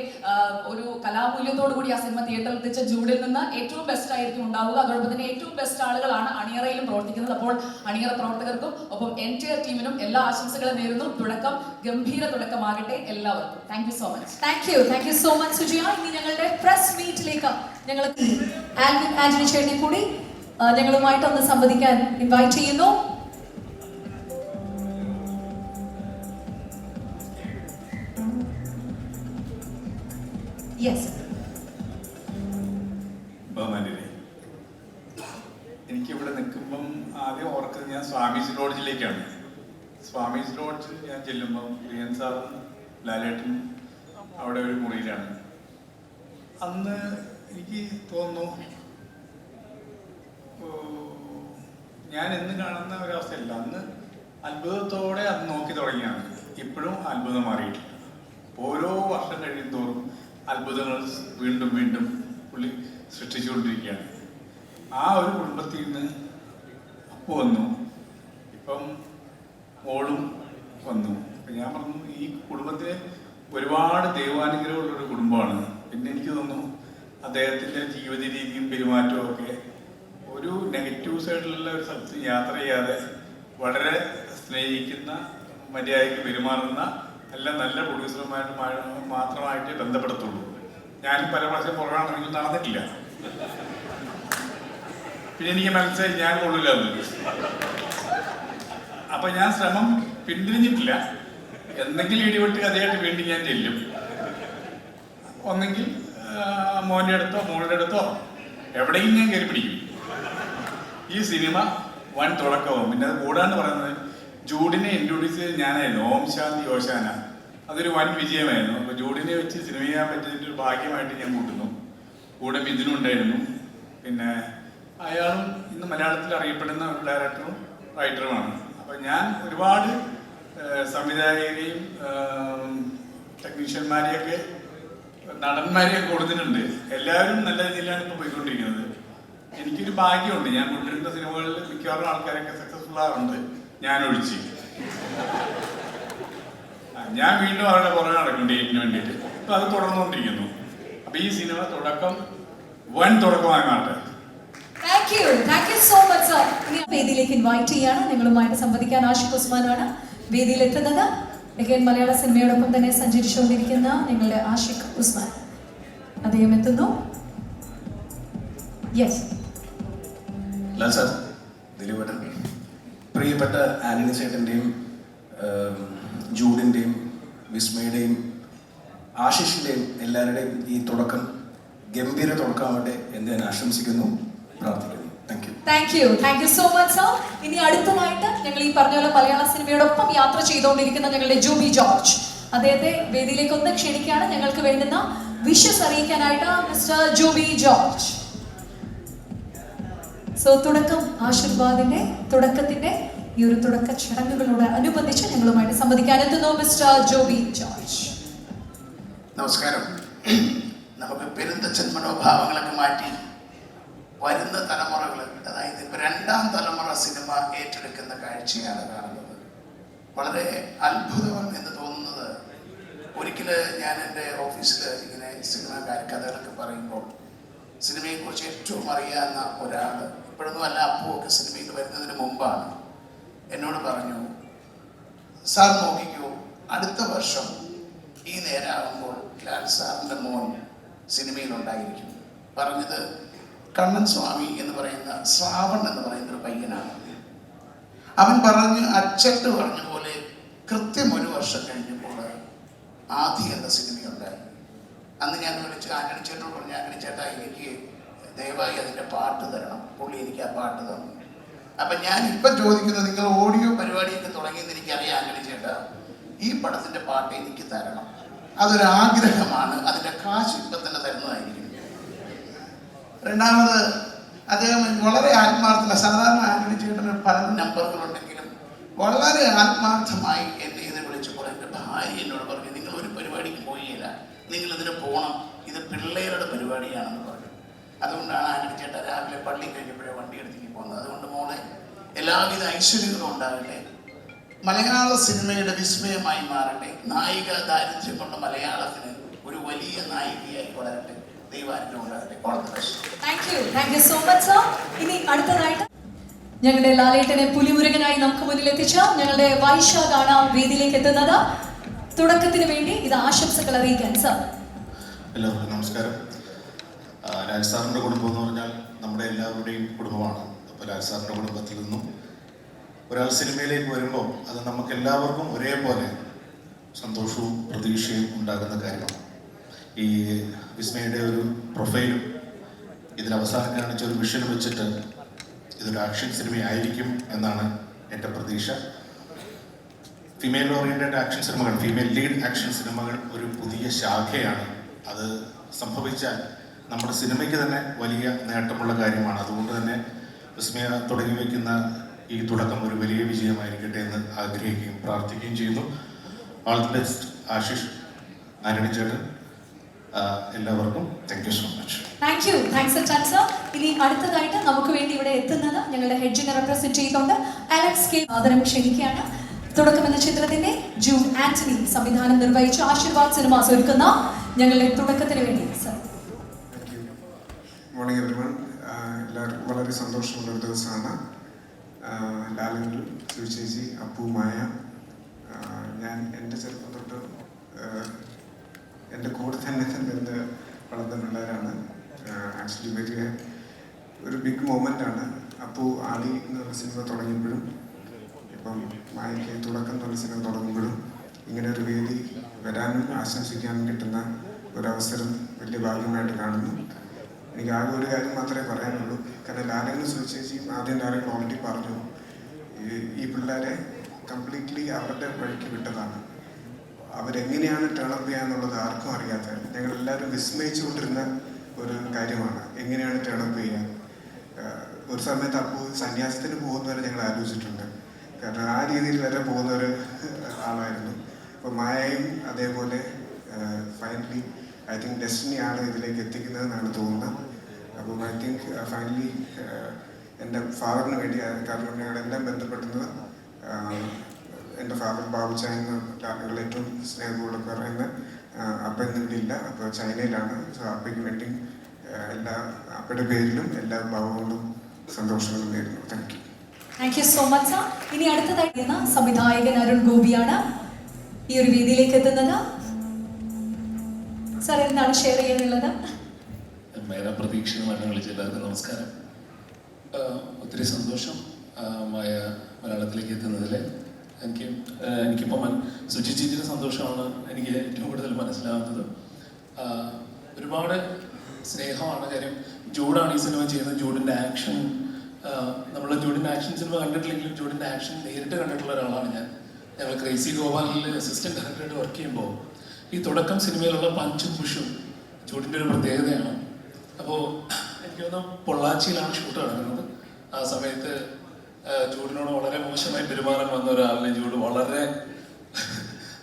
ഒരു കലാമൂല്യത്തോടു കൂടി ആ സിനിമ തിയേറ്ററിൽ എത്തിച്ച ജൂഡിൽ നിന്ന് ഏറ്റവും ബെസ്റ്റ് ആയിരിക്കും ഉണ്ടാവുക. അതോടൊപ്പം തന്നെ ഏറ്റവും ബെസ്റ്റ് ആളുകളാണ് അണിയറയിലും പ്രവർത്തിക്കുന്നത്. അപ്പോൾ അണിയറ പ്രവർത്തകർക്കും ഒപ്പം എൻറ്റയർ ടീമിനും എല്ലാ ആശംസകളും നേരുന്നു. തുടക്കം ഗംഭീര തുടക്കമാകട്ടെ എല്ലാവർക്കും. Thank you so much. Thank you so much Sujiya. ഇനി ഞങ്ങളുടെ പ്രസ് മീറ്റിലേക്ക് ഞങ്ങൾ ആന്റണി ചേട്ടനെ കൂടി ഞങ്ങളുമായിട്ട് ഒന്ന് സംവദിക്കാൻ ഇൻവൈറ്റ് ചെയ്യുന്നു. യെസ്. ബഹുമാന്യരെ, എനിക്കിവിടെ നിൽക്കുമ്പം ആ ലോഡ്ജിലേക്കാണ്. സ്വാമീസ് ലോഡ്ജിൽ ഞാൻ ചെല്ലുമ്പോൾ പ്രിയൻ സാറും ലാലേട്ടനും അവിടെ ഒരു മുറിയിലാണ്. അന്ന് എനിക്ക് തോന്നുന്നു ഞാൻ എന്ന് കാണുന്ന ഒരവസ്ഥയല്ല, അന്ന് അത്ഭുതത്തോടെ അത് നോക്കി തുടങ്ങിയാണ്. ഇപ്പോഴും അത്ഭുതം മാറിയിട്ടില്ല. ഓരോ വർഷം കഴിയുന്തോറും അത്ഭുതങ്ങൾ വീണ്ടും വീണ്ടും പുള്ളി സൃഷ്ടിച്ചുകൊണ്ടിരിക്കുകയാണ്. ആ ഒരു കുടുംബത്തിൽ നിന്ന് അപ്പു വന്നു, ഇപ്പം മോളും വന്നു. അപ്പം ഞാൻ പറഞ്ഞു, ഈ കുടുംബത്തിന് ഒരുപാട് ദൈവാനുഗ്രഹമുള്ളൊരു കുടുംബമാണ്. പിന്നെ എനിക്ക് തോന്നുന്നു അദ്ദേഹത്തിൻ്റെ ജീവിത രീതിയും പെരുമാറ്റവും ഒക്കെ ഒരു നെഗറ്റീവ് സൈഡിലുള്ള ഒരു സ്ഥലത്ത് യാത്ര ചെയ്യാതെ വളരെ സ്നേഹിക്കുന്ന, മര്യാദയ്ക്ക് പെരുമാറുന്ന നല്ല പ്രൊഡ്യൂസർമാരും മാത്രമായിട്ട് ബന്ധപ്പെടുത്തുള്ളൂ. ഞാനും പല പ്രാവശ്യം പുറകാണെങ്കിൽ നടന്നിട്ടില്ല. പിന്നെ എനിക്ക് മനസ്സിലായി ഞാൻ കൊള്ളില്ല എന്ന്. അപ്പൊ ഞാൻ ശ്രമം പിന്തിരിഞ്ഞിട്ടില്ല. എന്തെങ്കിലും ഇടിവെട്ട് കഥയായിട്ട് വീണ്ടും ഞാൻ ചെല്ലും. ഒന്നെങ്കിൽ മോൻ്റെ അടുത്തോ മോളുടെ അടുത്തോ എവിടെയും ഞാൻ കയറി പിടിക്കും. ഈ സിനിമ വൻ തുടക്കവും. പിന്നെ അത് കൂടാണ്ട് പറയുന്നത്, ജൂഡിനെ ഇൻട്രൊഡ്യൂസ് ചെയ്ത് ഞാനായിരുന്നു. ഓം ശാന്തി ഓശാന, അതൊരു വൻ വിജയമായിരുന്നു. അപ്പോൾ ജൂഡിനെ വെച്ച് സിനിമ ചെയ്യാൻ പറ്റിയതിൻ്റെ ഒരു ഭാഗ്യമായിട്ട് ഞാൻ കൂട്ടുന്നു. കൂടെ മിഥുനും ഉണ്ടായിരുന്നു. പിന്നെ അയാളും ഇന്ന് മലയാളത്തിൽ അറിയപ്പെടുന്ന ഒരു ഡയറക്ടറും റൈറ്ററുമാണ്. അപ്പം ഞാൻ ഒരുപാട് സംവിധായകരെയും ടെക്നീഷ്യന്മാരെയൊക്കെ നടന്മാരെയൊക്കെ കൊടുത്തിട്ടുണ്ട്. എല്ലാവരും നല്ല രീതിയിലാണ് ഇപ്പോൾ പോയിക്കൊണ്ടിരിക്കുന്നത്. എനിക്കൊരു ഭാഗ്യമുണ്ട്, ഞാൻ കൊണ്ടിരുന്ന സിനിമകളിൽ മിക്കവാറും ആൾക്കാരൊക്കെ സക്സസ്ഫുൾ ആറുണ്ട്, ഞാൻ ഒഴിച്ച്. ഞാൻ വീണ്ടും അവരുടെ പുറകെ നടക്കും ഡേറ്റിന് വേണ്ടിയിട്ട്. ഇപ്പം അത് തുടർന്നുകൊണ്ടിരിക്കുന്നു. അപ്പം ഈ സിനിമ തുടക്കം വൻ തുടക്കമായി മാറട്ടെ. Thank you so much sir. ഇനി വേദിയിലേക്ക് ഇൻവൈറ്റ് ചെയ്യാണ്. നിങ്ങളുമായിട്ട് സംവദിക്കാൻ ആഷിഖ് ഉസ്മാനാണ് വേദിയിൽ എത്തുന്നത്. again മലയാള സിനിമയോടൊപ്പം തന്നെ സഞ്ചരിച്ചുകൊണ്ടിരിക്കുന്ന നിങ്ങളുടെ ആഷിഖ് ഉസ്മാൻ, അദ്ദേഹം എത്തുന്നു. Yes sir. ദിലീപേട്ടൻ, പ്രിയപ്പെട്ട ആന്റണി ചേട്ടൻ്റെയും ജൂഡിൻ്റെയും വിസ്മയുടെയും ആശിഷിൻ്റെയും എല്ലാവരുടെയും ഈ തുടക്കം ഗംഭീര തുടക്കമാവട്ടെ എന്ന് ഞാൻ ആശംസിക്കുന്നു, പ്രാർത്ഥിക്കുന്നു. Thank you so much sir. ഇനി അടുത്തതായിട്ട് ഞങ്ങൾ ഈ പറഞ്ഞ പോലെ മലയാള സിനിമയോടൊപ്പം യാത്ര ചെയ്തുകൊണ്ടിരിക്കുന്ന ഞങ്ങളുടെ ജൂബി ജോർജ്, അദ്ദേഹത്തെ വേദിയിലേക്ക് ഒന്ന് ക്ഷണിക്കുകയാണ്. ഞങ്ങൾക്ക് വേണ്ടുന്ന വിഷസ് അറിയിക്കാനായിട്ട് മിസ്റ്റർ ജൂബി ജോർജ്. സോ തുടക്കം ആശീർവാദിന്റെ തുടക്കത്തിന്റെ ഈ ഒരു തുടക്ക ചടങ്ങുകളോട് അനുബന്ധിച്ച് ഞങ്ങളുമായിട്ട് സംവദിക്കാൻ എത്തുന്നു മിസ്റ്റർ ജോബി ജോർജ്. നമസ്കാരം. നമുക്ക് പെരുന്തച്ഛൻ മനോഭാവങ്ങളൊക്കെ മാറ്റി വരുന്ന തലമുറകൾ, അതായത് ഇപ്പൊ രണ്ടാം തലമുറ സിനിമ ഏറ്റെടുക്കുന്ന കാഴ്ചയാണ് കാണുന്നത്. വളരെ അത്ഭുതം എന്ന് തോന്നുന്നത്, ഒരിക്കല് ഞാൻ എൻ്റെ ഓഫീസിൽ ഇങ്ങനെ സിനിമക്കാർ കഥകളൊക്കെ പറയുമ്പോൾ സിനിമയെക്കുറിച്ച് ഏറ്റവും അറിയാവുന്ന ഒരാൾ, ഇപ്പോഴൊന്നും അല്ല, അപ്പുവൊക്കെ സിനിമയിൽ വരുന്നതിന് മുമ്പാണ്, എന്നോട് പറഞ്ഞു, സാർ നോക്കിക്കോ, അടുത്ത വർഷം ഈ നേരാകുമ്പോൾ ലാൽ സാറിൻ്റെ മോൻ സിനിമയിലുണ്ടായിരിക്കും. പറഞ്ഞത് കണ്ണൻ സ്വാമി എന്ന് പറയുന്ന ശ്രാവൺ എന്ന് പറയുന്ന ഒരു പയ്യനാണ്. അവൻ പറഞ്ഞ് അച്ചട്ട് പറഞ്ഞ പോലെ കൃത്യം ഒരു വർഷം കഴിഞ്ഞപ്പോൾ ആദി എന്ന സിനിമയുണ്ടായി. അന്ന് ഞാൻ വിളിച്ച് ആന്റണി ചേട്ടനോട് പറഞ്ഞു, ആന്റണി ചേട്ടാ എനിക്ക് ദയവായി അതിൻ്റെ പാട്ട് തരണം. പുള്ളി എനിക്ക് ആ പാട്ട് തന്നു. അപ്പം ഞാൻ ഇപ്പം ചോദിക്കുന്നത്, നിങ്ങൾ ഓഡിയോ പരിപാടിയൊക്കെ തുടങ്ങിയെന്ന് എനിക്കറിയാം ആന്റണി ചേട്ടാ, ഈ പടത്തിൻ്റെ പാട്ട് എനിക്ക് തരണം. അതൊരാഗ്രഹമാണ്, അതിൻ്റെ കാശ് ഇപ്പം തന്നെ തരുന്നതായിരിക്കും. രണ്ടാമത്, അദ്ദേഹം വളരെ ആത്മാർത്ഥ, സാധാരണ ആന്റണി ചേട്ടന് പല നമ്പറുകളുണ്ടെങ്കിലും വളരെ ആത്മാർത്ഥമായി എന്നെ ഇത് വിളിച്ചപ്പോൾ എൻ്റെ ഭാര്യ എന്നോട് പറഞ്ഞു, നിങ്ങൾ ഒരു പരിപാടിക്ക് പോയില്ല, നിങ്ങൾ ഇതിന് പോകണം, ഇത് പിള്ളേരുടെ പരിപാടിയാണെന്ന് പറഞ്ഞു. അതുകൊണ്ടാണ് ആന്റണി ചേട്ടൻ രാവിലെ പള്ളി കഴിഞ്ഞപ്പോഴേ വണ്ടി എടുത്തേക്ക് പോകുന്നത്. അതുകൊണ്ട് മോളെ എല്ലാവിധ ഐശ്വര്യങ്ങളും ഉണ്ടാകട്ടെ, മലയാള സിനിമയുടെ വിസ്മയമായി മാറട്ടെ, നായിക ദാരിദ്ര്യം കൊണ്ട് മലയാളത്തിന് ഒരു വലിയ നായികയായി വളരട്ടെ, ദൈവാനുഗ്രഹം ഉണ്ടാകട്ടെ. Thank you so much sir. ഇനി അടുത്തതായിട്ട് ഞങ്ങളുടെ ലാലേട്ടനെ പുലിമുരുകനായി നമുക്ക് മുന്നിൽ എത്തിച്ച ഞങ്ങളുടെ വൈശാഖാണ് വേദിയിലേക്ക് എത്തുന്നത്. തുടക്കത്തിന് വേണ്ടി ഇത് ആശംസകൾ അറിയിക്കാൻ സർ. എല്ലാവർക്കും നമസ്കാരം. ലാൽ സാറിൻ്റെ കുടുംബം എന്ന് പറഞ്ഞാൽ നമ്മുടെ എല്ലാവരുടെയും കുടുംബമാണ്. അപ്പോൾ ലാൽ സാറിൻ്റെ കുടുംബത്തിൽ നിന്നും ഒരാൾ സിനിമയിലേക്ക് വരുമ്പോൾ അത് നമുക്ക് എല്ലാവർക്കും ഒരേപോലെ സന്തോഷവും പ്രതീക്ഷയും ഉണ്ടാകുന്ന കാര്യമാണ്. ഈ വിസ്മയുടെ ഒരു പ്രൊഫൈലും ഇതിൽ അവസാനം കാണിച്ച ഒരു വിഷൻ വെച്ചിട്ട് ഇതൊരു ആക്ഷൻ സിനിമയായിരിക്കും എന്നാണ് എൻ്റെ പ്രതീക്ഷ. ഫീമെയിൽ ഓറിയൻറ്റഡ് ആക്ഷൻ സിനിമകൾ, ഫീമെയിൽ ലീഡ് ആക്ഷൻ സിനിമകൾ ഒരു പുതിയ ശാഖയാണ്. അത് സംഭവിച്ചാൽ നമ്മുടെ സിനിമയ്ക്ക് തന്നെ വലിയ നേട്ടമുള്ള കാര്യമാണ്. അതുകൊണ്ട് തന്നെ വിസ്മയ തുടങ്ങി വയ്ക്കുന്ന ഈ തുടക്കം ഒരു വലിയ വിജയമായിരിക്കട്ടെ എന്ന് ആഗ്രഹിക്കുകയും പ്രാർത്ഥിക്കുകയും ചെയ്യുന്നു. All the best Ashish, Antony ചേട്ടൻ, എല്ലാവർക്കും thank you so much. Thank you, thanks a ton sir. ഇനി അടുത്തതായിട്ട് നമുക്ക് വേണ്ടി ഇവിടെ എത്തുന്നത് ഞങ്ങളുടെ ഹെഡ്ജിനെ റെപ്രസെന്റ് ചെയ്തുകൊണ്ട് അലക്സ് കെ ആദരം ക്ഷണിക്കുകയാണ്. തുടക്കം എന്ന ചിത്രത്തിന്റെ ജൂഡ് ആന്റണി സംവിധാനം നിർവഹിച്ച ആശീർവാദ് സിനിമാസ് ഒരുക്കുന്ന ഞങ്ങളുടെ തുടക്കത്തിന് വേണ്ടി സർ. Morning everyone. എല്ലാവർക്കും വളരെ സന്തോഷമുള്ള ഒരു ദിവസമാണ്. ലാലങ്ങൾ, സുചേച്ചി, അപ്പു, മായ, ഞാൻ എൻ്റെ ചെറുപ്പം തൊട്ട് എൻ്റെ കൂടെ തന്നെ നിന്ന് വളർന്ന പിള്ളേരാണ്. ആക്ച്വലി വലിയ ഒരു ബിഗ് മൊമെൻ്റാണ്. അപ്പു ആലി എന്നുള്ള സിനിമ തുടങ്ങിയപ്പോഴും ഇപ്പം മായയ്ക്ക് തുടക്കം എന്നുള്ള സിനിമ തുടങ്ങുമ്പോഴും ഇങ്ങനെ ഒരു വേദി വരാനും ആശംസിക്കാനും കിട്ടുന്ന ഒരവസരം വലിയ ഭാഗ്യമായിട്ട് കാണുന്നു. എനിക്ക് ആകെ ഒരു കാര്യം മാത്രമേ പറയാനുള്ളൂ. കാരണം ലാലങ്ങളും സുചേച്ചിയും ആദ്യം ലാലങ്ങൾ ഓൾറെഡി പറഞ്ഞു, ഈ പിള്ളേരെ കംപ്ലീറ്റ്ലി അവരുടെ വഴിക്ക് വിട്ടതാണ്. അവരെങ്ങനെയാണ് ടേണപ്പ് ചെയ്യാന്നുള്ളത് ആർക്കും അറിയാത്ത, ഞങ്ങളെല്ലാവരും വിസ്മയിച്ചുകൊണ്ടിരുന്ന ഒരു കാര്യമാണ് എങ്ങനെയാണ് ടേണപ്പ് ചെയ്യാൻ. ഒരു സമയത്ത് അപ്പോൾ സന്യാസത്തിന് പോകുന്നവരെ ഞങ്ങൾ ആലോചിച്ചിട്ടുണ്ട്. കാരണം ആ രീതിയിൽ വരെ പോകുന്ന ഒരു ആളായിരുന്നു. അപ്പോൾ മായയും അതേപോലെ ഫൈനലി ഐ തിങ്ക് ഡെസ്റ്റിനിയാണ് ഇതിലേക്ക് എത്തിക്കുന്നതെന്നാണ് തോന്നുന്നത്. അപ്പം ഐ തിങ്ക് ഫൈനലി എൻ്റെ ഫാദറിന് വേണ്ടി, കാരണം ഞങ്ങളെല്ലാം ബന്ധപ്പെടുന്നത് എൻ്റെ ഫാദർ ബാബുച്ചായെന്ന് ഞങ്ങൾ ഏറ്റവും സ്നേഹപൂർവ്വം പറയുന്ന അപ്പം ഇന്നിവിടെ ഇല്ല, അപ്പോൾ ചൈനയിലാണ്. സോ അപ്പയ്ക്ക് വേണ്ടി എല്ലാ അപ്പയുടെ പേരിലും എല്ലാ ഭാവങ്ങളും സന്തോഷങ്ങളും നേരുന്നു. Thank you. Thank you so much sir. ഇനി അടുത്തതായി സംവിധായകൻ അരുൺ ഗോപിയാണ് ഈ ഒരു വേദിയിലേക്ക് എത്തുന്നത്. സാർ എന്താണ് ഷെയർ ചെയ്യാനുള്ളത്? പ്രതീക്ഷിതമായിട്ട് വിളിച്ച എല്ലാവർക്കും നമസ്കാരം. ഒത്തിരി സന്തോഷം മലയാളത്തിലേക്ക് എത്തുന്നതിൽ. എനിക്കിപ്പോൾ സുചിച്ചിൻ്റെ സന്തോഷമാണ് എനിക്ക് ഏറ്റവും കൂടുതൽ മനസ്സിലാവുന്നത്. ഒരുപാട് സ്നേഹമാണ്. കാര്യം ജൂഡാണ് ഈ സിനിമ ചെയ്യുന്നത്. ജൂഡിൻ്റെ ആക്ഷൻ, നമ്മൾ ജൂഡിൻ്റെ ആക്ഷൻ സിനിമ കണ്ടിട്ടില്ലെങ്കിലും ജൂഡിൻ്റെ ആക്ഷൻ നേരിട്ട് കണ്ടിട്ടുള്ള ഒരാളാണ് ഞാൻ. ഞങ്ങൾ ക്രേസി ഗോപാലിൽ അസിസ്റ്റന്റ് ഡയറക്ടറായിട്ട് വർക്ക് ചെയ്യുമ്പോൾ ഈ തുടക്കം സിനിമയിലുള്ള പഞ്ചും പുഷും ജൂഡിൻ്റെ ഒരു പ്രത്യേകതയാണ്. അപ്പോൾ എനിക്ക് തോന്നുന്നു പൊള്ളാച്ചിയിലാണ് ഷൂട്ട് നടക്കുന്നത്. ആ സമയത്ത് ജൂഡിനോട് വളരെ മോശമായി പെരുമാറാൻ വന്ന ഒരാളിനെ ജൂഡ്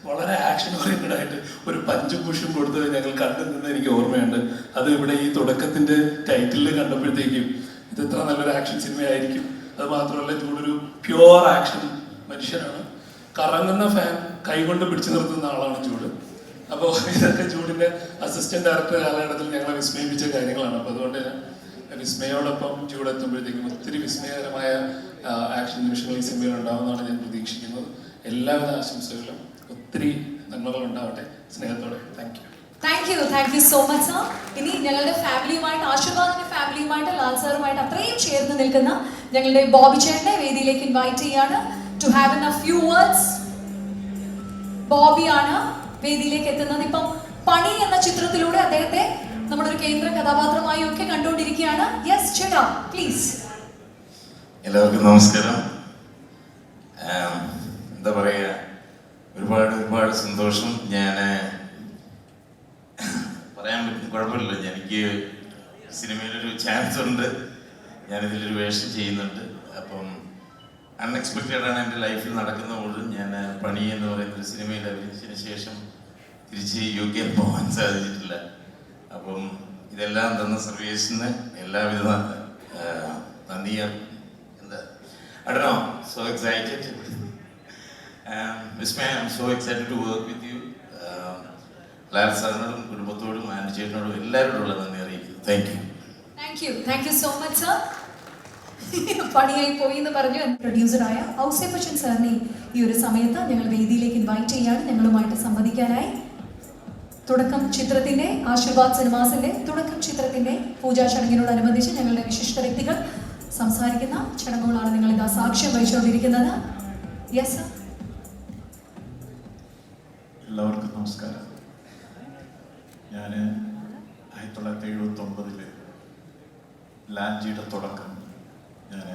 വളരെ ആക്ഷൻ ഓറിയന്റഡ് ആയിട്ട് ഒരു പഞ്ചും പുഷും കൊടുത്തത് ഞങ്ങൾ കണ്ടു നിന്ന് എനിക്ക് ഓർമ്മയുണ്ട്. അത് ഇവിടെ ഈ തുടക്കത്തിന്റെ ടൈറ്റിലിൽ കണ്ടപ്പോഴത്തേക്കും ഇത് എത്ര നല്ലൊരു ആക്ഷൻ സിനിമയായിരിക്കും. അത് മാത്രമല്ല ജൂഡൊരു പ്യുവർ ആക്ഷൻ മനുഷ്യനാണ്. കറങ്ങുന്ന ഫാൻ കൈകൊണ്ട് പിടിച്ചു നിർത്തുന്ന ആളാണ് ജൂഡ്. അപ്പോൾ ഇതൊക്കെ ജൂഡിന്റെ അസിസ്റ്റന്റ് ഡയറക്ടർ കാലഘട്ടത്തിൽ ഞങ്ങളെ വിസ്മയിപ്പിച്ച കാര്യങ്ങളാണ്. അപ്പോൾ അതുകൊണ്ട് വിസ്മയോടൊപ്പം ജൂഡ് എത്തുമ്പോഴത്തേക്കും ഒത്തിരി വിസ്മയകരമായ ആക്ഷൻ നിമിഷങ്ങൾ ഈ സിനിമയിൽ ഉണ്ടാവുമെന്നാണ് ഞാൻ പ്രതീക്ഷിക്കുന്നത്. എല്ലാവിധ ആശംസകളും, ഒത്തിരി നന്മകൾ ഉണ്ടാവട്ടെ. സ്നേഹത്തോടെ thank you. Thank you so much sir. ഇനി ഞങ്ങളുടെ ഫാമിലിയുമായിട്ട്, ആശീർവാദിന്റെ ഫാമിലിയുമായിട്ട്, ലാൽ സാറുമായിട്ട് അത്രയും ചേർന്ന് നിൽക്കുന്ന ഞങ്ങളുടെ ബോബി ചേട്ടനെ വേദിയിലേക്ക് ഇൻവൈറ്റ് ചെയ്യാണ്. To have in a few words. ബോബിയാണ് വേദിയിലേക്ക് എത്തുന്നത്. ഇപ്പം പണി എന്ന ചിത്രത്തിലൂടെ അദ്ദേഹത്തെ നമ്മളൊരു കേന്ദ്ര കഥാപാത്രമായി ഒക്കെ കണ്ടുകൊണ്ടിരിക്കുകയാണ്. യെസ് ചേട്ടാ, പ്ലീസ്. എല്ലാവർക്കും നമസ്കാരം. എന്താ പറയുക, ഒരുപാട് സന്തോഷം. ഞാൻ പറയാൻ പറ്റും, കുഴപ്പമില്ല. എനിക്ക് സിനിമയിലൊരു ചാൻസ് ഉണ്ട്, ഞാനിതിലൊരു വേഷം ചെയ്യുന്നുണ്ട്. അപ്പം അൺഎക്സ്പെക്റ്റഡാണ് എൻ്റെ ലൈഫിൽ നടക്കുന്നതുകൊണ്ട് ഞാൻ പണി എന്ന് പറയുന്നൊരു സിനിമയിൽ അഭിനയിച്ചതിന് ശേഷം തിരിച്ച് UK പോകാൻ സാധിച്ചിട്ടില്ല. അപ്പം ഇതെല്ലാം തന്ന സർവീസിന് എല്ലാവിധ നന്ദി. എന്താ I don't know, so excited. Miss May, I'm so excited to work with you. Lal സാറിനോടും കുടുംബത്തോടും ആൻഡി ചേട്ടനോടും എല്ലാവരോടുള്ള നന്ദി അറിയിക്കുന്നു. Thank you so much sir. പണിയായി പോയി എന്ന് പറഞ്ഞു പ്രൊഡ്യൂസറായ ഔസേപ്പ് ബച്ചൻ സാറിനെ ഈ ഒരു സമയത്ത് ഞങ്ങൾ വേദിയിലേക്ക് ഇൻവൈറ്റ് ചെയ്യാണ് ഞങ്ങളുമായിട്ട് സംവദിക്കാനായി. തുടക്കം ചിത്രത്തിന്റെ, ആശീർവാദ് സിനിമാസിന്റെ തുടക്കം ചിത്രത്തിന്റെ പൂജാ ചടങ്ങിനോടനുബന്ധിച്ച് ഞങ്ങളുടെ വിശിഷ്ട വ്യക്തികൾ സംസാരിക്കുന്ന ചടങ്ങുകളാണ് നിങ്ങൾ ഇതാ സാക്ഷ്യം വഹിച്ചുകൊണ്ടിരിക്കുന്നത്. Yes sir. എല്ലാവർക്കും നമസ്കാരം. ഞാൻ 1979 ലാൻജിയുടെ തുടക്കം ഞാൻ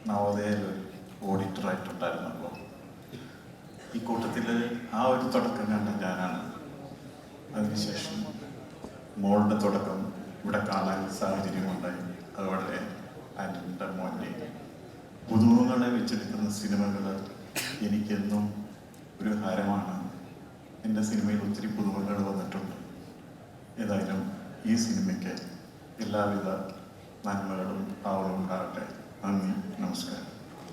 നവോദയയിൽ ഓഡിറ്ററായിട്ടുണ്ടായിരുന്നപ്പോൾ ഈ കൂട്ടത്തിൽ ആ ഒരു തുടക്കം കണ്ട ഞാനാണ്. അതിനുശേഷം മോളുടെ തുടക്കം ഇവിടെ കാണാൻ സാഹചര്യമുണ്ടായി. അതുപോലെ ആൻ്റണിയുടെ മോൻ്റെ പുതുമുഖങ്ങളെ വെച്ചെടുക്കുന്ന സിനിമകൾ എനിക്കെന്നും ഒരു ഹരമാണ്. എൻ്റെ സിനിമയിൽ ഒത്തിരി പുതുമകൾ വന്നിട്ടുണ്ട്. ഏതായാലും ഈ സിനിമയ്ക്ക് എല്ലാവിധ നന്മകളും ഭാവങ്ങളും ഉണ്ടാകട്ടെ. നന്ദി, നമസ്കാരം.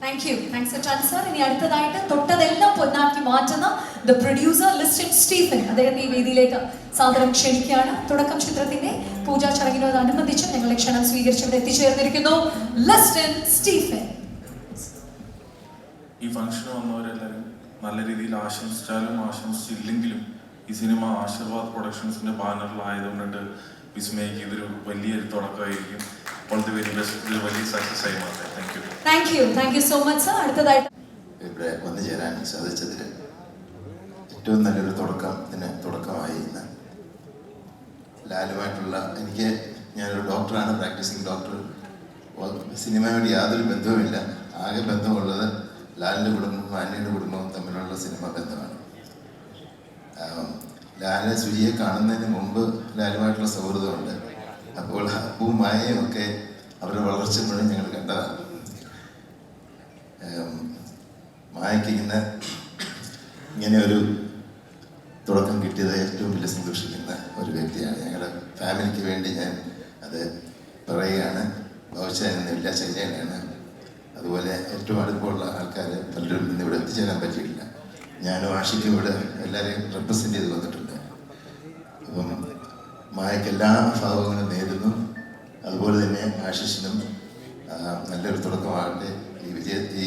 Thank you. Thanks a ton sir. ഇനി അടുത്തതായിട്ട് തൊട്ടതെല്ലാം പൊന്നാക്കി മാറ്റുന്ന ദ പ്രൊഡ്യൂസർ ലിസ്റ്റൻ സ്റ്റീഫൻ അദ്ദേഹത്തെ ഈ വേദിയിലേക്ക് സാദരം ക്ഷണിക്കുകയാണ്. തുടക്കം ചിത്രത്തിന്റെ പൂജാ ചടങ്ങിനോടനുബന്ധിച്ച് ഞങ്ങളെ ക്ഷണം സ്വീകരിച്ചവിടെ എത്തിച്ചേർന്നിരിക്കുന്നു ലിസ്റ്റൻ സ്റ്റീഫൻ. ഈ ഫംഗ്ഷന് വന്നവരെല്ലാവരും നല്ല രീതിയിൽ ആശംസിച്ചാലും ആശംസിച്ചില്ലെങ്കിലും ഈ സിനിമ ആശീർവാദ് പ്രൊഡക്ഷൻസിന്റെ ബാനറിലായതുകൊണ്ട് വിസ്മയ്ക്ക് ഇതൊരു വലിയൊരു തുടക്കമായിരിക്കും. All the very best. ഇത് വലിയ സക്സസ് ആയി മാറട്ടെ. Thank you. Thank you. Thank you so much sir. അടുത്തതായിട്ട് ഇവിടെ വന്നു ചേരാൻ സാധിച്ചതിൽ ഏറ്റവും നല്ലൊരു തുടക്കമായി ഇന്ന് ലാലുമായിട്ടുള്ള ഞാനൊരു ഡോക്ടറാണ്, പ്രാക്ടീസിങ് ഡോക്ടർ. സിനിമയോട് യാതൊരു ബന്ധവുമില്ല. ആകെ ബന്ധമുള്ളത് ലാലിൻ്റെ കുടുംബവും ആന്റണിയുടെ കുടുംബവും തമ്മിലുള്ള സിനിമ ബന്ധമാണ്. ലാല് സുജിയെ കാണുന്നതിന് മുമ്പ് ലാലുമായിട്ടുള്ള സൗഹൃദമുണ്ട്. അപ്പോൾ അപ്പുവും മായയും ഒക്കെ അവരുടെ വളർച്ച മുഴുവൻ ഞങ്ങൾ കണ്ടതാണ്. മായയ്ക്ക് ഇങ്ങനെ ഒരു തുടക്കം കിട്ടിയത് ഏറ്റവും വലിയ സന്തോഷിക്കുന്ന ഒരു വ്യക്തിയാണ്. ഞങ്ങളുടെ ഫാമിലിക്ക് വേണ്ടി ഞാൻ അത് പറയുകയാണ്. ഭവിച്ചായിരുന്നില്ല, ചൈനയാണ്. അതുപോലെ ഏറ്റവും അടുപ്പമുള്ള ആൾക്കാർ പലരും ഇന്ന് ഇവിടെ എത്തിച്ചേരാൻ പറ്റിയിട്ടില്ല. ഞാനും ആഷിക്കും ഇവിടെ എല്ലാവരെയും റെപ്രസെൻ്റ് ചെയ്ത് വന്നിട്ടുണ്ട്. അപ്പം മായയ്ക്ക് എല്ലാ ഭാവങ്ങളും നേരുന്നു. അതുപോലെ തന്നെ ആശിഷിനും നല്ലൊരു തുടക്കമാകട്ടെ. ഈ